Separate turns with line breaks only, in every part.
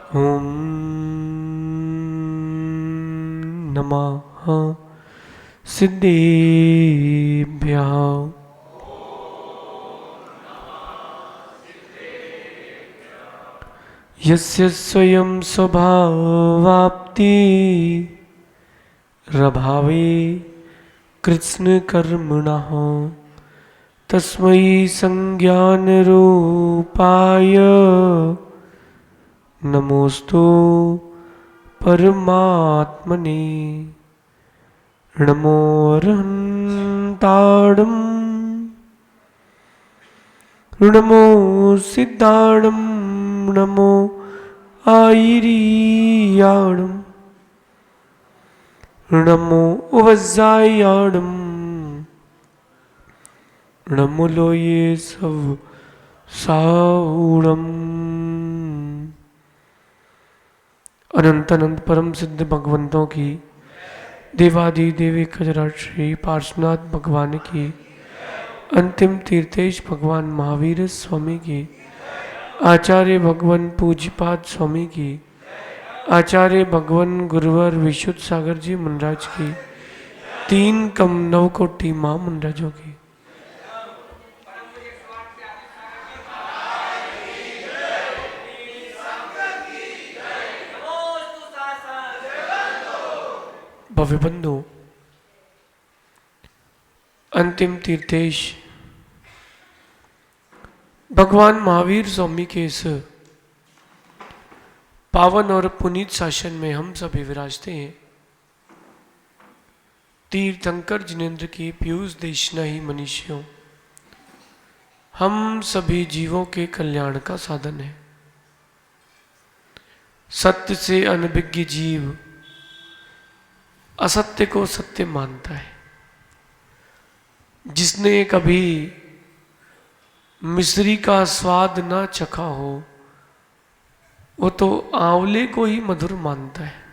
ॐ नमः सिद्धेभ्यः। यस्य स्वयं स्वभावाप्तिरभावे कृत्स्नकर्मणः तस्मै संज्ञानरूपाय नमोस्तु परमात्मने। नमो अरहन्ताणं नमो सिद्धाणं नमो आयिरीयाणं नमो वज्रायाणं नमो लोये सब साऊणम्। अनंत अनंत परम सिद्ध भगवंतों की, देवादि देवी खजराट श्री पार्श्वनाथ भगवान की, अंतिम तीर्थेश भगवान महावीर स्वामी की, आचार्य भगवान पूज्यपाद स्वामी की, आचार्य भगवान गुरुवर विशुद्ध सागर जी मुनराज की, 3 कम 9 कोटि मां मुनराजों की। भव्य बंधु, अंतिम तीर्थेश भगवान महावीर स्वामी के इस पावन और पुनीत शासन में हम सभी विराजते हैं। तीर्थंकर जिनेन्द्र की पीयूष देशना ही मनुष्यों, हम सभी जीवों के कल्याण का साधन है। सत्य से अनभिज्ञ जीव असत्य को सत्य मानता है। जिसने कभी मिश्री का स्वाद ना चखा हो वो तो आंवले को ही मधुर मानता है,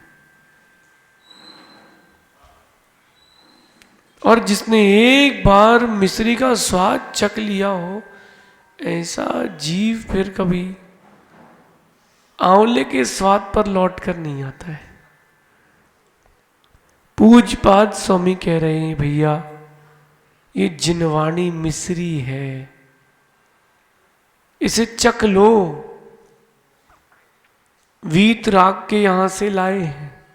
और जिसने एक बार मिश्री का स्वाद चख लिया हो ऐसा जीव फिर कभी आंवले के स्वाद पर लौट कर नहीं आता है। पूज्यपाद स्वामी कह रहे हैं, भैया ये जिनवाणी मिश्री है, इसे चख लो। वीतराग के यहां से लाए हैं,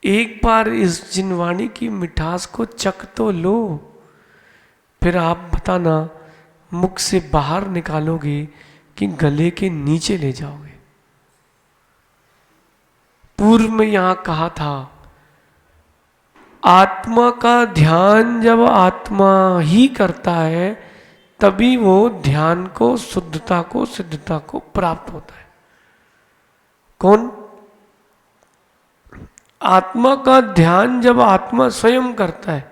एक बार इस जिनवाणी की मिठास को चख तो लो, फिर आप बताना मुख से बाहर निकालोगे कि गले के नीचे ले जाओगे। पूर्व में यहां कहा था, आत्मा का ध्यान जब आत्मा ही करता है तभी वो ध्यान को, शुद्धता को, सिद्धता को प्राप्त होता है। कौन? आत्मा का ध्यान जब आत्मा स्वयं करता है।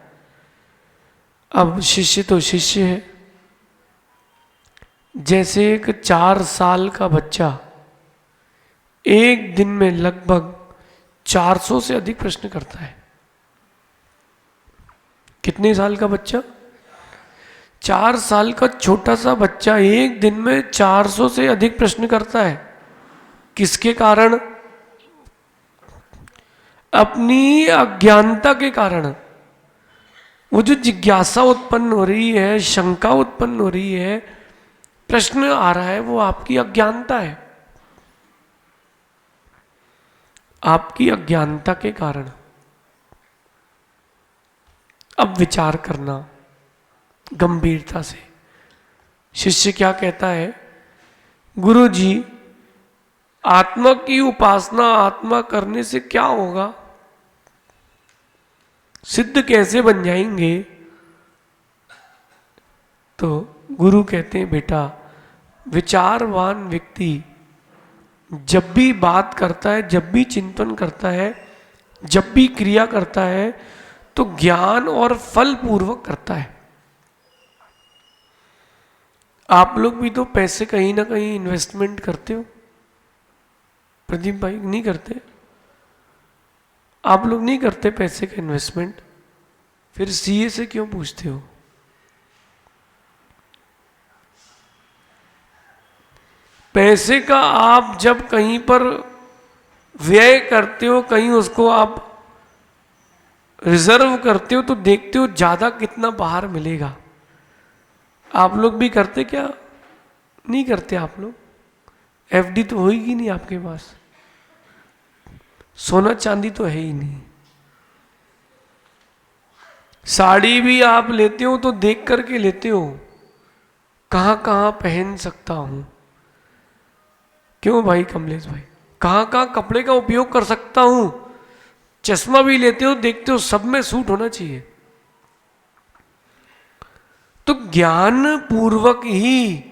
अब शिष्य तो शिष्य है। जैसे एक 4 साल का बच्चा एक दिन में लगभग 400 से अधिक प्रश्न करता है। कितने साल का बच्चा? 4 साल का छोटा सा बच्चा एक दिन में 400 से अधिक प्रश्न करता है। किसके कारण? अपनी अज्ञानता के कारण। वो जो जिज्ञासा उत्पन्न हो रही है, शंका उत्पन्न हो रही है, प्रश्न आ रहा है, वो आपकी अज्ञानता है। आपकी अज्ञानता के कारण। अब विचार करना गंभीरता से। शिष्य क्या कहता है, गुरु जी आत्मा की उपासना आत्मा करने से क्या होगा, सिद्ध कैसे बन जाएंगे? तो गुरु कहते हैं, बेटा विचारवान व्यक्ति जब भी बात करता है, जब भी चिंतन करता है, जब भी क्रिया करता है तो ज्ञान और फल पूर्वक करता है। आप लोग भी तो पैसे कहीं ना कहीं इन्वेस्टमेंट करते हो, प्रदीप भाई नहीं करते? आप लोग नहीं करते पैसे का इन्वेस्टमेंट, फिर सीए से क्यों पूछते हो? पैसे का आप जब कहीं पर व्यय करते हो, कहीं उसको आप रिजर्व करते हो, तो देखते हो ज्यादा कितना बाहर मिलेगा। आप लोग भी करते क्या? नहीं करते आप लोग? एफडी तो होगी नहीं आपके पास, सोना चांदी तो है ही नहीं। साड़ी भी आप लेते हो तो देख करके लेते हो, कहां कहां पहन सकता हूं। क्यों भाई कमलेश भाई? कहां कहां कपड़े का उपयोग कर सकता हूं। चश्मा भी लेते हो, देखते हो सब में सूट होना चाहिए। तो ज्ञान पूर्वक ही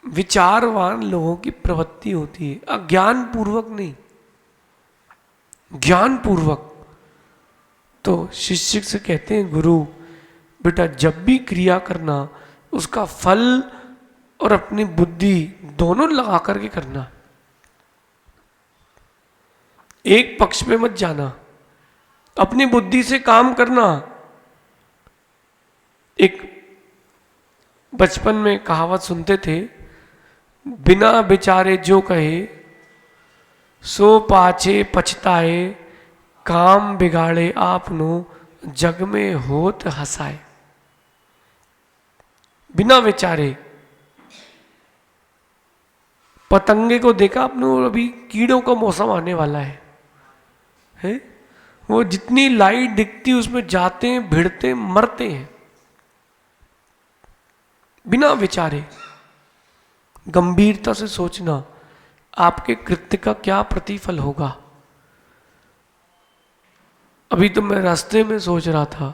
विचारवान लोगों की प्रवृत्ति होती है, अज्ञान पूर्वक नहीं, ज्ञान पूर्वक। तो शिष्य से कहते हैं गुरु, बेटा जब भी क्रिया करना उसका फल और अपनी बुद्धि दोनों लगा करके करना, एक पक्ष पे मत जाना, अपनी बुद्धि से काम करना। एक बचपन में कहावत सुनते थे, बिना विचारे जो कहे सो पाछे पछताए, काम बिगाड़े आपनो जग में होत हंसाए। बिना विचारे, पतंगे को देखा आपने? अभी कीड़ों का मौसम आने वाला है? वो जितनी लाइट दिखती उसमें जाते हैं, भिड़ते हैं, मरते हैं बिना विचारे। गंभीरता से सोचना आपके कृत्य का क्या प्रतिफल होगा। अभी तो मैं रास्ते में सोच रहा था,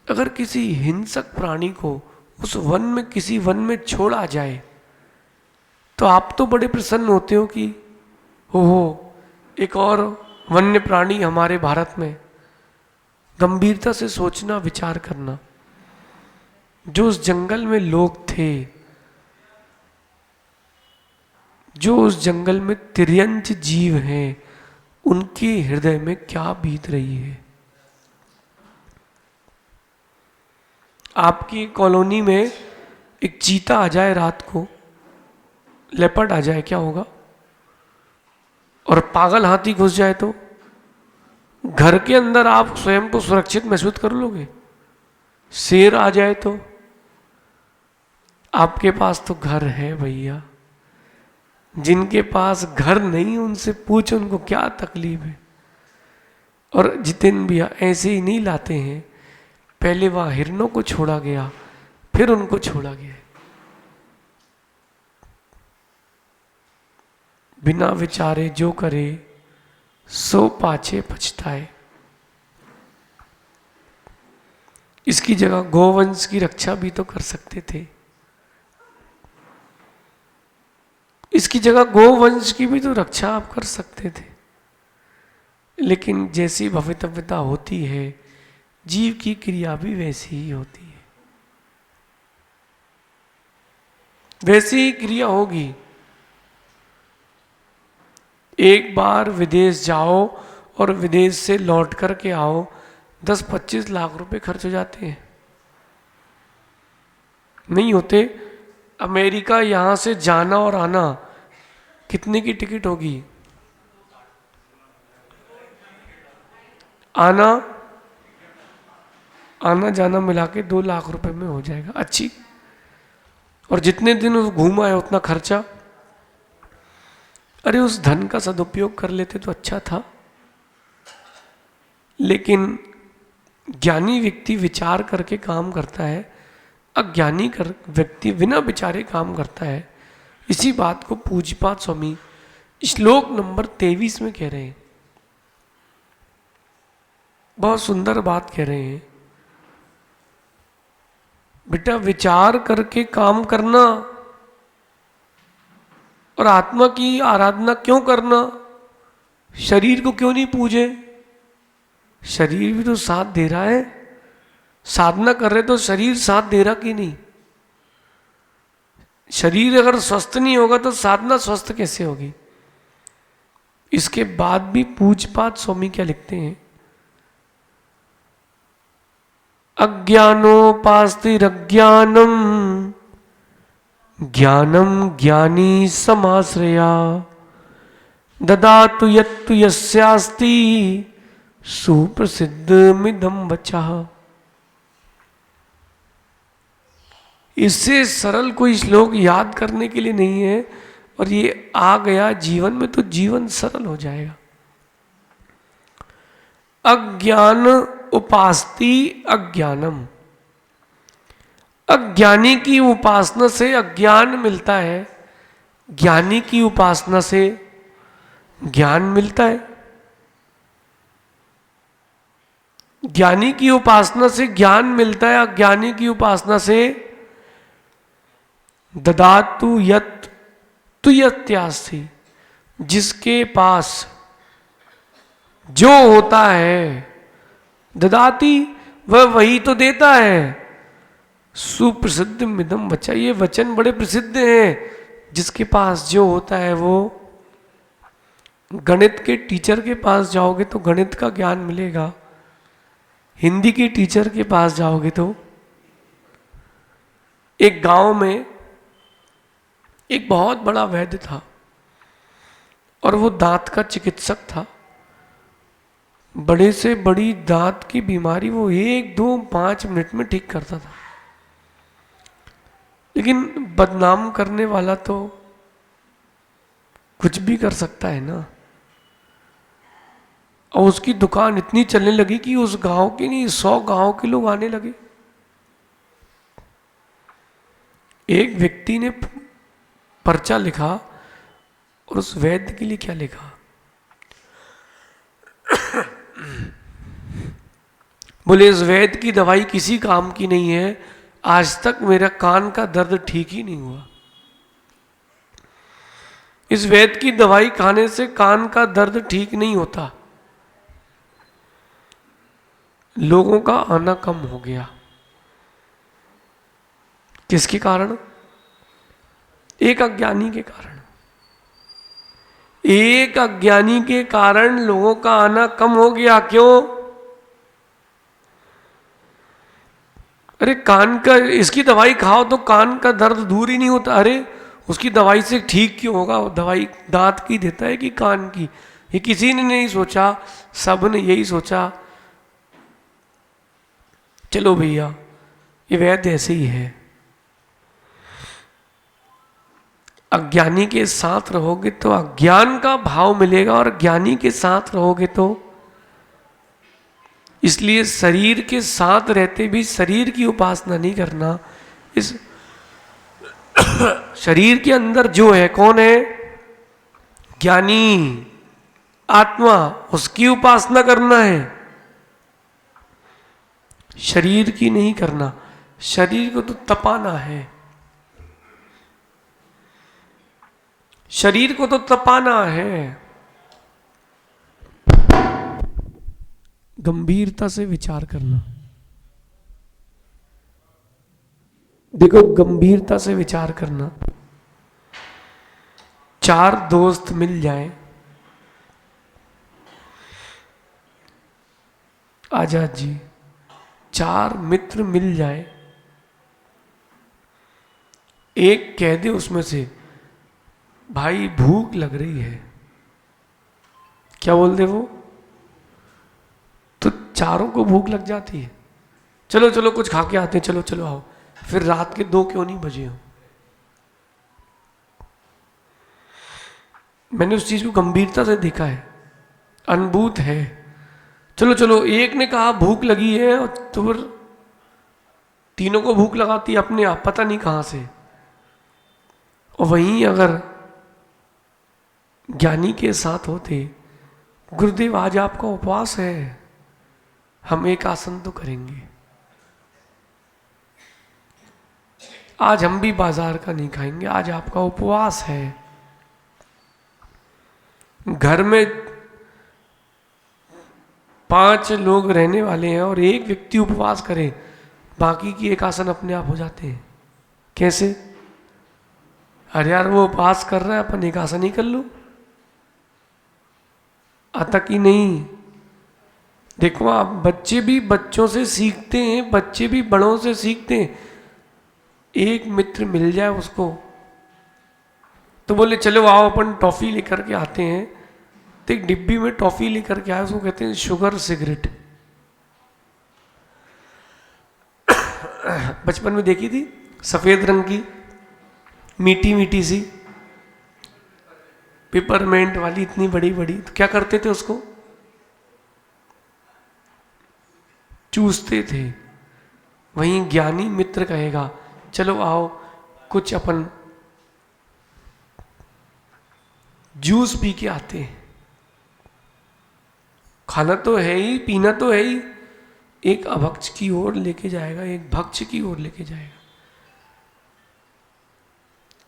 अगर किसी हिंसक प्राणी को उस वन में, किसी वन में छोड़ा जाए, तो आप तो बड़े प्रसन्न होते हो कि हो एक और वन्य प्राणी हमारे भारत में। गंभीरता से सोचना, विचार करना। जो उस जंगल में लोग थे, जो उस जंगल में तिर्यंच जीव हैं, उनके हृदय में क्या बीत रही है। आपकी कॉलोनी में एक चीता आ जाए रात को, लेपर्ड आ जाए, क्या होगा? और पागल हाथी घुस जाए तो घर के अंदर आप स्वयं को सुरक्षित महसूस कर लोगे? शेर आ जाए तो? आपके पास तो घर है भैया, जिनके पास घर नहीं उनसे पूछ उनको क्या तकलीफ है। और जितेंद्र भैया ऐसे ही नहीं लाते हैं, पहले वहां हिरणों को छोड़ा गया, फिर उनको छोड़ा गया। बिना विचारे जो करे सो पाछे पछताए। इसकी जगह गोवंश की रक्षा भी तो कर सकते थे, इसकी जगह गोवंश की भी तो रक्षा आप कर सकते थे। लेकिन जैसी भवितव्यता होती है, जीव की क्रिया भी वैसी ही होती है, वैसी ही क्रिया होगी। एक बार विदेश जाओ और विदेश से लौट करके आओ, 10-25 लाख रुपए खर्च हो जाते हैं, नहीं होते? अमेरिका यहां से जाना और आना कितने की टिकट होगी? आना जाना मिला के 2 लाख रुपए में हो जाएगा, अच्छी। और जितने दिन वो घूमा है उतना खर्चा। अरे उस धन का सदुपयोग कर लेते तो अच्छा था। लेकिन ज्ञानी व्यक्ति विचार करके काम करता है, अज्ञानी व्यक्ति बिना विचारे काम करता है। इसी बात को पूज्यपाद स्वामी श्लोक नंबर 23 में कह रहे हैं, बहुत सुंदर बात कह रहे हैं। बेटा विचार करके काम करना, और आत्मा की आराधना क्यों करना? शरीर को क्यों नहीं पूजे? शरीर भी तो साथ दे रहा है, साधना कर रहे तो शरीर साथ दे रहा कि नहीं? शरीर अगर स्वस्थ नहीं होगा तो साधना स्वस्थ कैसे होगी? इसके बाद भी पूज्यपाद स्वामी क्या लिखते हैं, अज्ञानोपास्तिरज्ञानम ज्ञानम ज्ञानी समाश्रया ददातु यत्तु यस्यास्ति सुप्रसिद्धमिदं वचः। इससे सरल कोई श्लोक याद करने के लिए नहीं है, और ये आ गया जीवन में तो जीवन सरल हो जाएगा। अज्ञान उपासती अज्ञानम, अज्ञानी की उपासना से अज्ञान मिलता है, ज्ञानी की उपासना से ज्ञान मिलता है। ज्ञानी की उपासना से ज्ञान मिलता है, अज्ञानी की उपासना से ददातु यत् तु यत्यास्ति, जिसके पास जो होता है, ददाती वह वही तो देता है। सुप्रसिद्ध मिदम वचः, ये वचन बड़े प्रसिद्ध हैं। जिसके पास जो होता है वो, गणित के टीचर के पास जाओगे तो गणित का ज्ञान मिलेगा, हिंदी के टीचर के पास जाओगे तो। एक गांव में एक बहुत बड़ा वैद्य था और वो दांत का चिकित्सक था। बड़े से बड़ी दांत की बीमारी वो 1, 2, 5 मिनट में ठीक करता था। लेकिन बदनाम करने वाला तो कुछ भी कर सकता है ना। और उसकी दुकान इतनी चलने लगी कि उस गांव के नहीं 100 गांव के लोग आने लगे। एक व्यक्ति ने पर्चा लिखा और उस वैद्य के लिए क्या लिखा, बोले इस वैद्य की दवाई किसी काम की नहीं है, आज तक मेरा कान का दर्द ठीक ही नहीं हुआ। इस वैद्य की दवाई खाने से कान का दर्द ठीक नहीं होता। लोगों का आना कम हो गया। किसके कारण? एक अज्ञानी के कारण। एक अज्ञानी के कारण लोगों का आना कम हो गया। क्यों? अरे कान का, इसकी दवाई खाओ तो कान का दर्द दूर ही नहीं होता। अरे उसकी दवाई से ठीक क्यों होगा? वो दवाई दांत की देता है कि कान की? ये किसी ने नहीं सोचा, सब ने यही सोचा चलो भैया ये वैद्य ऐसे ही है। अज्ञानी के साथ रहोगे तो अज्ञान का भाव मिलेगा, और ज्ञानी के साथ रहोगे तो, इसलिए शरीर के साथ रहते भी शरीर की उपासना नहीं करना। इस शरीर के अंदर जो है, कौन है? ज्ञानी आत्मा, उसकी उपासना करना है, शरीर की नहीं करना। शरीर को तो तपाना है, शरीर को तो तपाना है। गंभीरता से विचार करना। देखो गंभीरता से विचार करना। 4 दोस्त मिल जाएं, आजाद जी, 4 मित्र मिल जाएं, एक कह दे उसमें से भाई भूख लग रही है, क्या बोल दे वो? तो चारों को भूख लग जाती है। चलो चलो कुछ खा के आते हैं, चलो चलो आओ। फिर रात के 2 क्यों नहीं बजे हो? मैंने उस चीज को गंभीरता से देखा है, अनुभूत है। चलो चलो, एक ने कहा भूख लगी है और तो फिर तीनों को भूख लगाती है अपने आप, पता नहीं कहां से। और वहीं अगर ज्ञानी के साथ होते, गुरुदेव आज आपका उपवास है, हम एक आसन तो करेंगे, आज हम भी बाजार का नहीं खाएंगे, आज आपका उपवास है। घर में 5 लोग रहने वाले हैं और एक व्यक्ति उपवास करे, बाकी की एक आसन अपने आप हो जाते हैं। कैसे? अरे यार वो उपवास कर रहा है, अपन एक आसन ही कर लो, आता कि नहीं? देखो आप, बच्चे भी बच्चों से सीखते हैं, बच्चे भी बड़ों से सीखते हैं। एक मित्र मिल जाए उसको, तो बोले चलो आओ अपन टॉफी लेकर के आते हैं। तो एक डिब्बी में टॉफी लेकर के आए, उसको कहते हैं शुगर सिगरेट। बचपन में देखी थी, सफेद रंग की, मीठी मीठी सी, पेपरमेंट वाली, इतनी बड़ी बड़ी। तो क्या करते थे, उसको चूसते थे। वहीं ज्ञानी मित्र कहेगा चलो आओ कुछ अपन जूस पी के आते हैं। खाना तो है ही, पीना तो है ही, एक अभक्ष की ओर लेके जाएगा, एक भक्ष की ओर लेके जाएगा।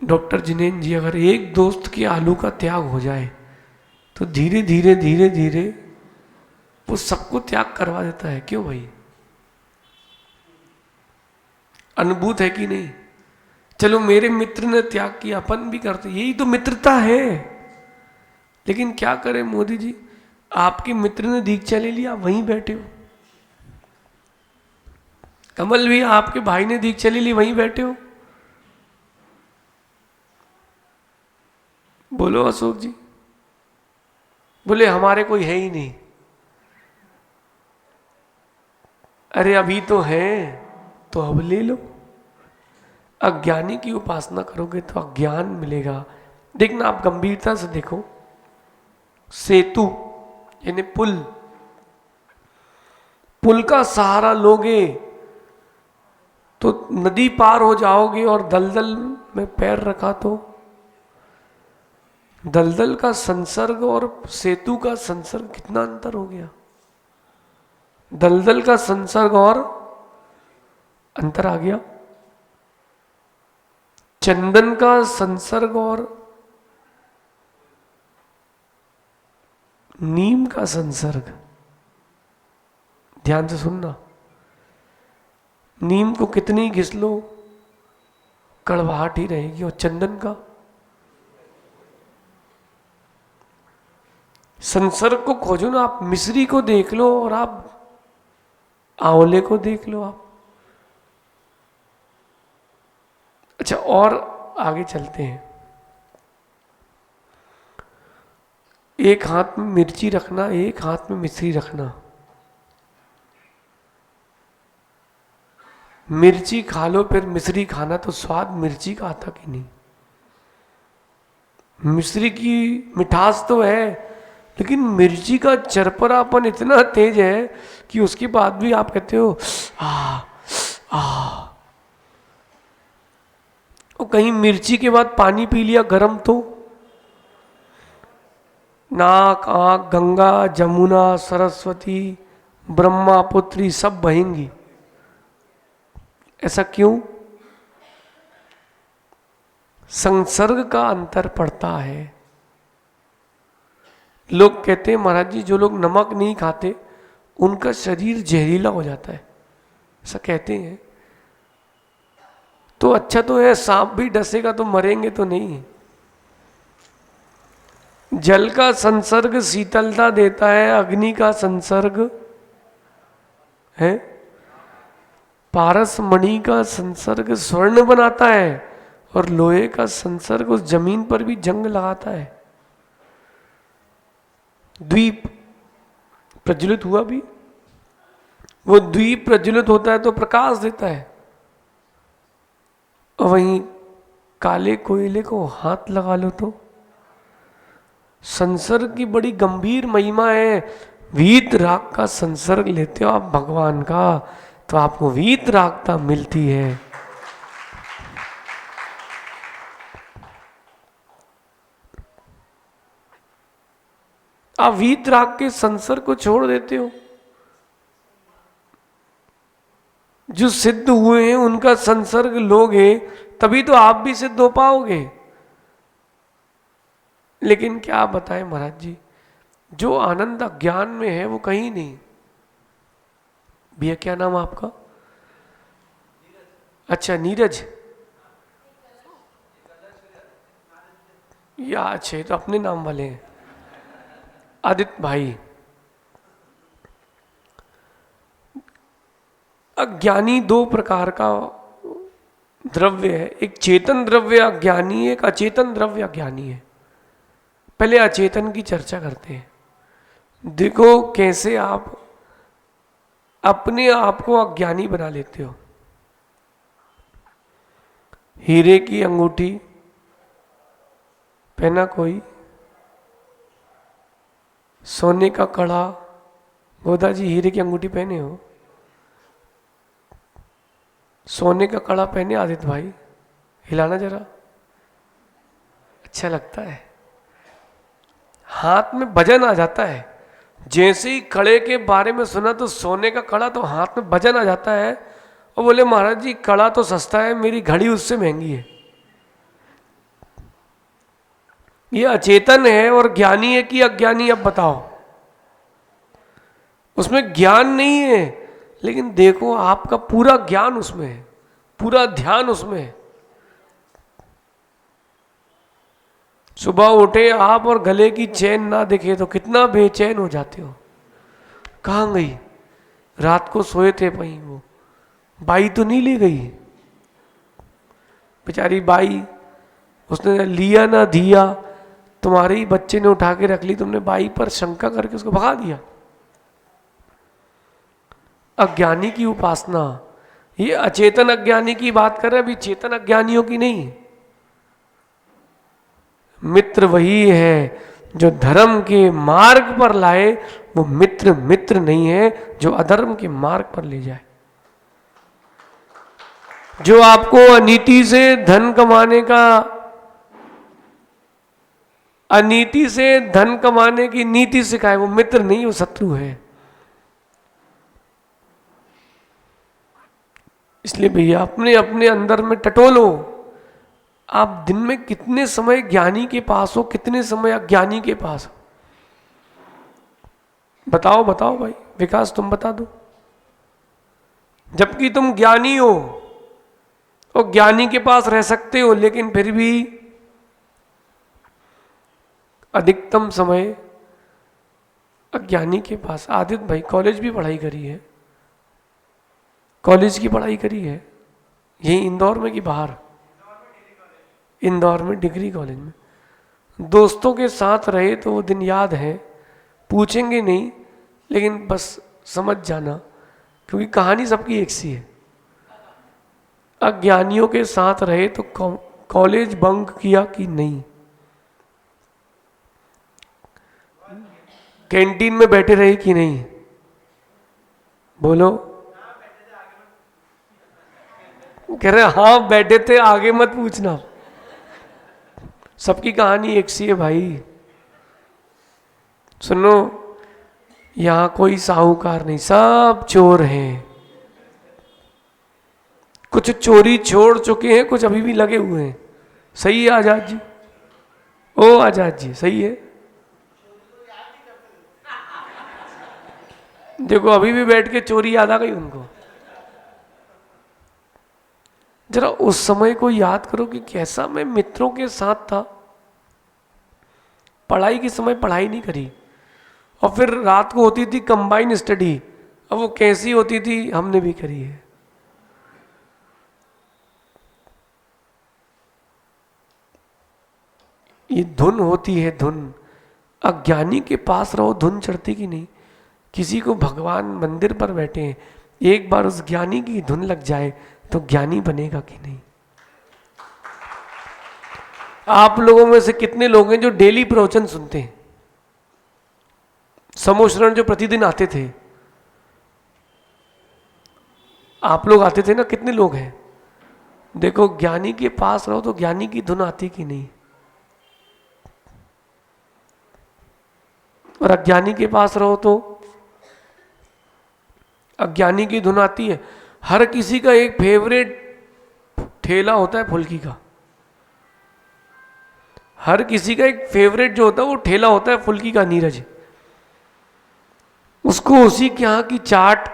डॉक्टर जिनेन्द्र जी, अगर एक दोस्त के आलू का त्याग हो जाए तो धीरे धीरे धीरे धीरे वो सबको त्याग करवा देता है। क्यों भाई, अनुभूत है कि नहीं? चलो मेरे मित्र ने त्याग किया, अपन भी करते, यही तो मित्रता है। लेकिन क्या करें मोदी जी, आपके मित्र ने दीक्षा ले लिया, वहीं बैठे हो। कमल भी आपके भाई ने दीक्षा ले ली, वहीं बैठे हो। बोलो अशोक जी। बोले हमारे कोई है ही नहीं। अरे अभी तो है, तो अब ले लो। अज्ञानी की उपासना करोगे तो अज्ञान मिलेगा। देखना, आप गंभीरता से देखो, सेतु यानी पुल, पुल का सहारा लोगे तो नदी पार हो जाओगे, और दलदल में पैर रखा तो दलदल का संसर्ग और सेतु का संसर्ग कितना अंतर हो गया। दलदल का संसर्ग और अंतर आ गया, चंदन का संसर्ग और नीम का संसर्ग। ध्यान से सुनना, नीम को कितनी घिस लो कड़वाहट ही रहेगी, और चंदन का संसर्ग को खोजो ना। आप मिश्री को देख लो और आप आंवले को देख लो आप। अच्छा, और आगे चलते हैं। एक हाथ में मिर्ची रखना, एक हाथ में मिश्री रखना। मिर्ची खा लो फिर मिश्री खाना, तो स्वाद मिर्ची का आता कि नहीं? मिश्री की मिठास तो है, लेकिन मिर्ची का चरपरापन इतना तेज है कि उसके बाद भी आप कहते हो आ। और कहीं मिर्ची के बाद पानी पी लिया गरम, तो नाक आंख गंगा जमुना सरस्वती ब्रह्मापुत्री सब बहेंगी। ऐसा क्यों? संसर्ग का अंतर पड़ता है। लोग कहते हैं महाराज जी, जो लोग नमक नहीं खाते उनका शरीर जहरीला हो जाता है, ऐसा कहते हैं। तो अच्छा तो है, सांप भी डसेगा तो मरेंगे तो नहीं। जल का संसर्ग शीतलता देता है, अग्नि का संसर्ग है, पारस मणि का संसर्ग स्वर्ण बनाता है, और लोहे का संसर्ग उस जमीन पर भी जंग लगाता है। द्वीप प्रज्वलित हुआ भी, वो द्वीप प्रज्वलित होता है तो प्रकाश देता है, और वहीं काले कोयले को हाथ लगा लो तो संसर्ग की बड़ी गंभीर महिमा है। वीत राग का संसर्ग लेते हो आप भगवान का, तो आपको वीत रागता मिलती है। आप वीत राग के संसर्ग को छोड़ देते हो। जो सिद्ध हुए हैं उनका संसर्ग लोगे तभी तो आप भी सिद्ध हो पाओगे। लेकिन क्या बताएं महाराज जी, जो आनंद अज्ञान में है वो कहीं नहीं। भैया क्या नाम आपका? अच्छा, नीरज। या अच्छे तो अपने नाम वाले हैं। आदित्य भाई, अज्ञानी दो प्रकार का द्रव्य है, एक चेतन द्रव्य अज्ञानी है, एक अचेतन द्रव्य अज्ञानी है। पहले अचेतन की चर्चा करते हैं। देखो कैसे आप अपने आप को अज्ञानी बना लेते हो। हीरे की अंगूठी पहना कोई, सोने का कड़ा, गोदा जी हीरे की अंगूठी पहने हो? सोने का कड़ा पहने आदित्य भाई? हिलाना जरा, अच्छा लगता है, हाथ में वजन आ जाता है। जैसे ही कड़े के बारे में सुना तो सोने का कड़ा, तो हाथ में वजन आ जाता है और बोले महाराज जी कड़ा तो सस्ता है, मेरी घड़ी उससे महंगी है। ये अचेतन है और ज्ञानी है कि अज्ञानी? अब बताओ। उसमें ज्ञान नहीं है, लेकिन देखो आपका पूरा ज्ञान उसमें है, पूरा ध्यान उसमें है। सुबह उठे आप और गले की चैन ना दिखे तो कितना बेचैन हो जाते हो। कहाँ गई? रात को सोए थे वहीं, वो बाई तो नहीं ले गई? बेचारी बाई, उसने लिया ना दिया, तुम्हारे ही बच्चे ने उठा के रख ली, तुमने बाई पर शंका करके उसको भगा दिया। अज्ञानी की उपासना, ये अचेतन अज्ञानी की बात कर रहे हैं, अभी चेतन अज्ञानियों की नहीं। मित्र वही है जो धर्म के मार्ग पर लाए, वो मित्र मित्र नहीं है जो अधर्म के मार्ग पर ले जाए। जो आपको अनीति से धन कमाने का, अनीति से धन कमाने की नीति सिखाए, वो मित्र नहीं, वो शत्रु है। इसलिए भैया अपने अपने अंदर में टटोलो। आप दिन में कितने समय ज्ञानी के पास हो, कितने समय अज्ञानी के पास हो? बताओ बताओ भाई, विकास तुम बता दो। जबकि तुम ज्ञानी हो और ज्ञानी के पास रह सकते हो, लेकिन फिर भी अधिकतम समय अज्ञानी के पास। आदित्य भाई कॉलेज भी पढ़ाई करी है, कॉलेज की पढ़ाई करी है, यही इंदौर में कि बाहर? इंदौर में डिग्री कॉलेज में। दोस्तों के साथ रहे तो वो दिन याद है, पूछेंगे नहीं, लेकिन बस समझ जाना, क्योंकि कहानी सबकी एक सी है। अज्ञानियों के साथ रहे तो कॉलेज बंक किया कि नहीं? कैंटीन में बैठे रहे कि नहीं? बोलो। कह रहे हाँ बैठे थे, आगे मत पूछना। सबकी कहानी एक सी है भाई। सुनो, यहां कोई साहूकार नहीं, सब चोर हैं। कुछ चोरी छोड़ चुके हैं, कुछ अभी भी लगे हुए हैं। सही है आजाद जी? ओ आजाद जी सही है। देखो अभी भी बैठ के चोरी याद आ गई उनको। जरा उस समय को याद करो कि कैसा मैं मित्रों के साथ था। पढ़ाई के समय पढ़ाई नहीं करी, और फिर रात को होती थी कंबाइन स्टडी, अब वो कैसी होती थी हमने भी करी है। ये धुन होती है धुन। अज्ञानी के पास रहो, धुन चढ़ती की नहीं। किसी को भगवान मंदिर पर बैठे हैं, एक बार उस ज्ञानी की धुन लग जाए तो ज्ञानी बनेगा कि नहीं? आप लोगों में से कितने लोग हैं जो डेली प्रवचन सुनते हैं? समोशरण जो प्रतिदिन आते थे, आप लोग आते थे ना, कितने लोग हैं? देखो ज्ञानी के पास रहो तो ज्ञानी की धुन आती कि नहीं? और अज्ञानी के पास रहो तो अज्ञानी की धुन आती है। हर किसी का एक फेवरेट ठेला होता है फुल्की का। हर किसी का एक फेवरेट जो होता है वो ठेला होता है फुल्की का, नीरज। उसको उसी के यहाँ की चाट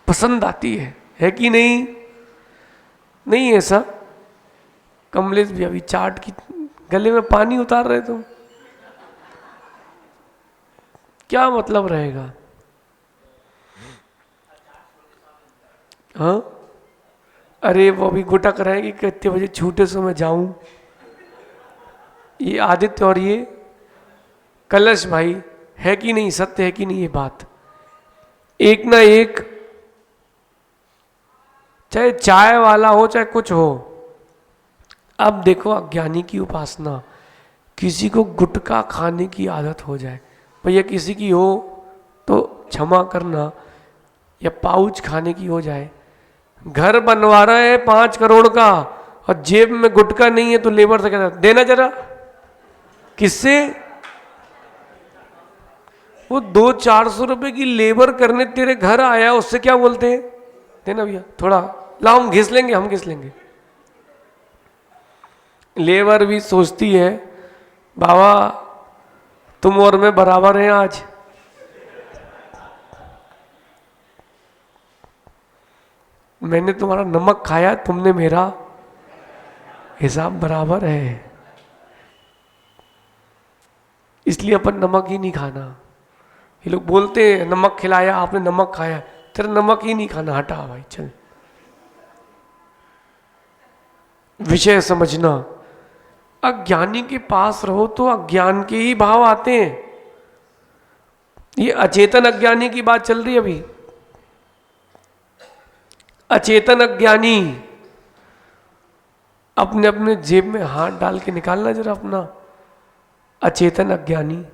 पसंद आती है कि नहीं? नहीं ऐसा? कमलेश भी अभी चाट की गले में पानी उतार रहे तुम, क्या मतलब रहेगा? हाँ अरे वो भी गुटक रहे कि कितने बजे छूटे सो मैं जाऊं। ये आदित्य और ये कलश भाई, है कि नहीं, सत्य है कि नहीं ये बात? एक ना एक, चाहे चाय वाला हो चाहे कुछ हो। अब देखो अज्ञानी की उपासना, किसी को गुटखा खाने की आदत हो जाए, भैया किसी की हो तो क्षमा करना, या पाउच खाने की हो जाए, घर बनवा रहा है 5 करोड़ का और जेब में गुटखा नहीं है तो लेबर से कहता देना जरा। किससे? वो 200-400 रुपए की लेबर करने तेरे घर आया, उससे क्या बोलते हैं? देना भैया थोड़ा, लाओ हम घिस लेंगे, हम घिस लेंगे। लेबर भी सोचती है बाबा तुम और मैं बराबर हैं आज। मैंने तुम्हारा नमक खाया, तुमने मेरा, हिसाब बराबर है। इसलिए अपन नमक ही नहीं खाना। ये लोग बोलते हैं नमक खिलाया, आपने नमक खाया, तेरा नमक ही नहीं खाना, हटा भाई चल। विषय समझना, अज्ञानी के पास रहो तो अज्ञान के ही भाव आते हैं। ये अचेतन अज्ञानी की बात चल रही है अभी। अचेतन अज्ञानी, अपने अपने जेब में हाथ डाल के निकालना जरा अपना। अचेतन अज्ञानी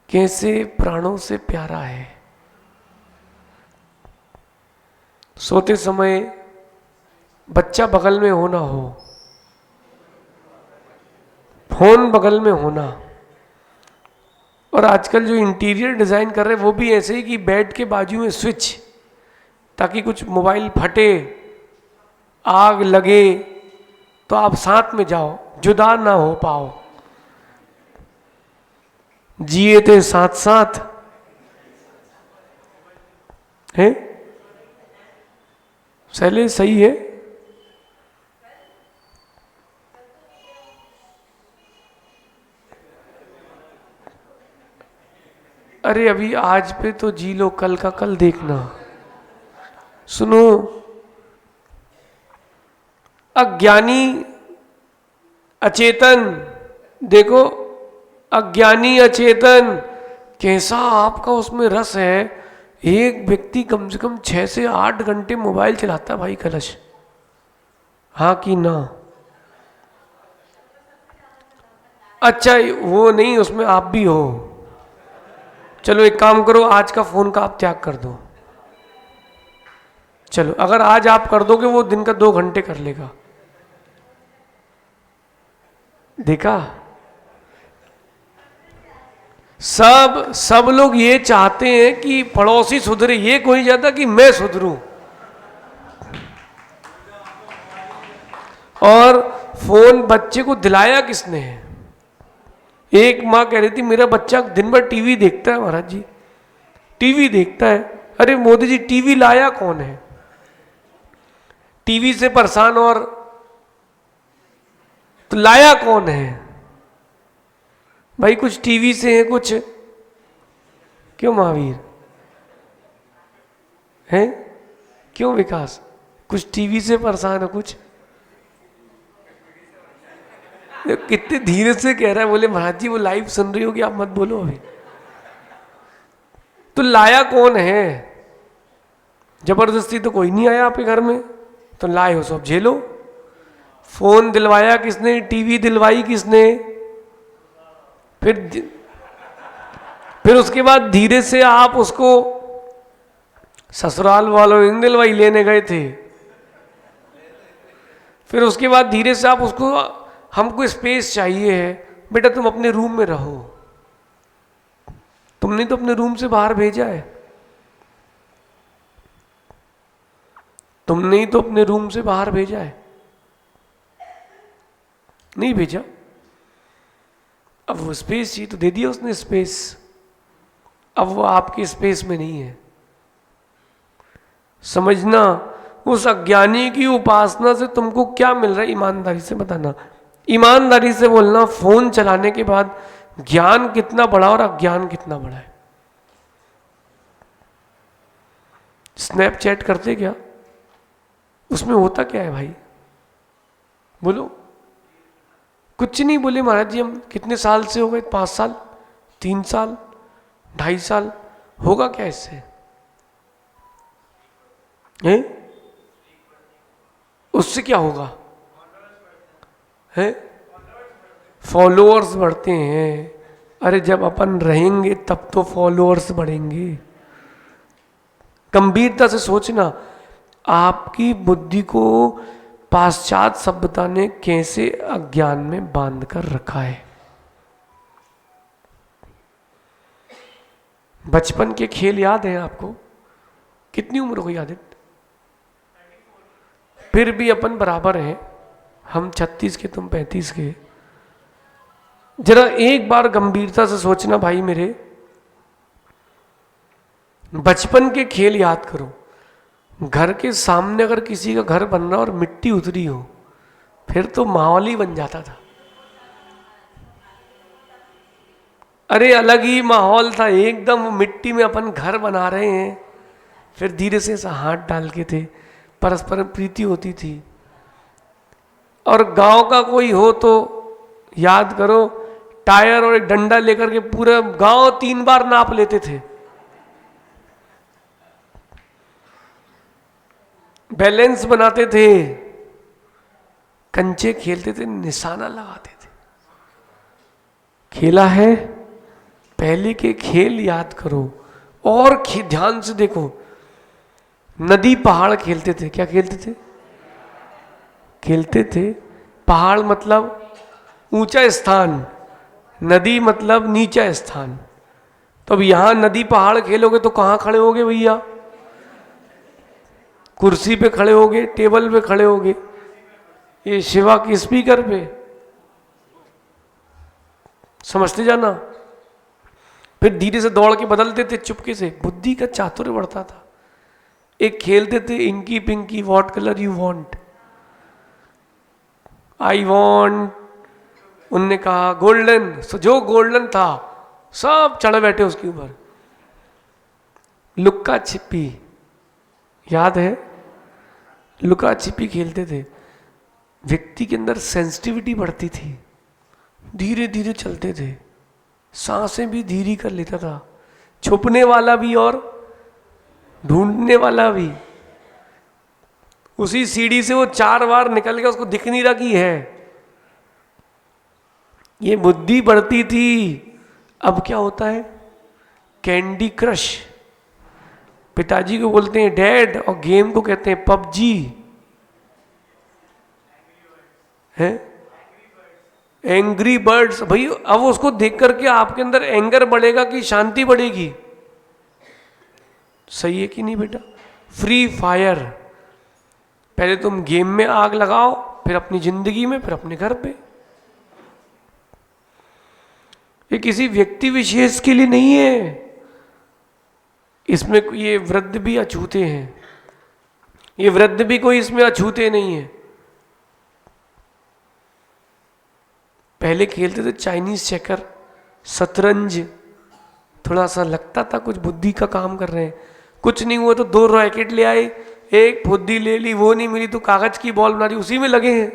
कैसे प्राणों से प्यारा है। सोते समय बच्चा बगल में होना हो, फोन बगल में होना, और आजकल जो इंटीरियर डिजाइन कर रहे हैं वो भी ऐसे ही कि बेड के बाजू में स्विच, ताकि कुछ मोबाइल फटे, आग लगे तो आप साथ में जाओ, जुदा ना हो पाओ। जिए थे साथ साथ है, सही सही है। अरे अभी आज पे तो जी लो, कल का कल देखना। सुनो, अज्ञानी अचेतन, देखो अज्ञानी अचेतन कैसा आपका उसमें रस है। एक व्यक्ति कम से कम 6 से 8 घंटे मोबाइल चलाता है भाई कलश, हाँ कि ना? अच्छा वो नहीं, उसमें आप भी हो। चलो एक काम करो, आज का फोन का आप त्याग कर दो। चलो अगर आज आप कर दोगे वो दिन का 2 घंटे कर लेगा। देखा, सब लोग ये चाहते हैं कि पड़ोसी सुधरे, ये कोई चाहता कि मैं सुधरूं। और फोन बच्चे को दिलाया किसने है? एक माँ कह रही थी मेरा बच्चा दिन भर टीवी देखता है महाराज जी, टीवी देखता है। अरे मोदी जी टीवी लाया कौन है? टीवी से परेशान और तो लाया कौन है भाई? कुछ टीवी से है कुछ, क्यों महावीर है, क्यों विकास, कुछ टीवी से परेशान है कुछ? कितने धीरे से कह रहा है, बोले महाराज जी वो लाइव सुन रही होगी, आप मत बोलो अभी। तो लाया कौन है? जबरदस्ती तो कोई नहीं आया आपके घर में, तो लाए हो सब झेलो। फोन दिलवाया किसने? टीवी दिलवाई किसने? फिर उसके बाद धीरे से आप उसको ससुराल वालों ने दिलवाई, लेने गए थे। फिर उसके बाद धीरे से आप उसको, हमको स्पेस चाहिए है बेटा, तुम अपने रूम में रहो। तुमने तो अपने रूम से बाहर भेजा है, तुमने ही तो अपने रूम से बाहर भेजा है, नहीं भेजा। अब वो स्पेस चाहिए तो दे दिया उसने स्पेस, अब वो आपके स्पेस में नहीं है। समझना, उस अज्ञानी की उपासना से तुमको क्या मिल रहा है, ईमानदारी से बताना, ईमानदारी से बोलना। फोन चलाने के बाद ज्ञान कितना बड़ा और अज्ञान कितना बड़ा है। स्नैपचैट करते क्या? उसमें होता क्या है भाई, बोलो। कुछ नहीं बोले महाराज जी, हम कितने साल से हो गए, 5 साल, 3 साल, 2.5 साल, होगा क्या इससे हैं? उससे क्या होगा है? फॉलोअर्स बढ़ते हैं। अरे जब अपन रहेंगे तब तो फॉलोअर्स बढ़ेंगे। गंभीरता से सोचना, आपकी बुद्धि को पाश्चात्य सभ्यता ने कैसे अज्ञान में बांध कर रखा है। बचपन के खेल याद हैं आपको? कितनी उम्र हो याद है? फिर भी अपन बराबर हैं, हम 36 के तुम 35 के। जरा एक बार गंभीरता से सोचना भाई मेरे, बचपन के खेल याद करो। घर के सामने अगर किसी का घर बन रहा और मिट्टी उतरी हो, फिर तो माहौल ही बन जाता था। अरे अलग ही माहौल था एकदम, मिट्टी में अपन घर बना रहे हैं, फिर धीरे से ऐसा हाथ डाल के थे, परस्पर प्रीति होती थी। और गांव का कोई हो तो याद करो, टायर और एक डंडा लेकर के पूरा गांव 3 बार नाप लेते थे। बैलेंस बनाते थे, कंचे खेलते थे, निशाना लगाते थे। खेला है? पहले के खेल याद करो। और ध्यान से देखो, नदी पहाड़ खेलते थे। क्या खेलते थे? खेलते थे। पहाड़ मतलब ऊंचा स्थान, नदी मतलब नीचा स्थान। तो अब यहां नदी पहाड़ खेलोगे तो कहां खड़े होगे भैया? कुर्सी पे खड़े होगे, टेबल पे खड़े होगे, ये शिवा की स्पीकर पे। समझते जाना। फिर धीरे से दौड़ के बदलते थे चुपके से, बुद्धि का चातुर्य बढ़ता था। एक खेलते थे inky pinky, what colour you want, I want, उनने कहा गोल्डन, जो गोल्डन था सब चढ़ बैठे उसके ऊपर। लुक्का छिपी याद है? लुका छिपी खेलते थे। व्यक्ति के अंदर सेंसिटिविटी बढ़ती थी, धीरे धीरे चलते थे, सांसें भी धीरे कर लेता था, छुपने वाला भी और ढूंढने वाला भी। उसी सीढ़ी से वो 4 बार निकल गया, उसको दिख नहीं रहा कि है। ये बुद्धि बढ़ती थी। अब क्या होता है? Candy crush. पिताजी को बोलते हैं डैड, और गेम को कहते हैं पबजी है, एंग्री बर्ड्स। भाई अब उसको देख करके आपके अंदर एंगर बढ़ेगा कि शांति बढ़ेगी? सही है कि नहीं बेटा? फ्री फायर, पहले तुम गेम में आग लगाओ, फिर अपनी जिंदगी में, फिर अपने घर पे। ये किसी व्यक्ति विशेष के लिए नहीं है। इसमें ये वृद्ध भी अछूते हैं, ये वृद्ध भी कोई इसमें अछूते नहीं है। पहले खेलते थे चाइनीज चेकर, शतरंज, थोड़ा सा लगता था कुछ बुद्धि का काम कर रहे हैं। कुछ नहीं हुआ तो 2 रैकेट ले आए, एक बुद्धि ले ली, वो नहीं मिली तो कागज की बॉल बना रही, उसी में लगे हैं।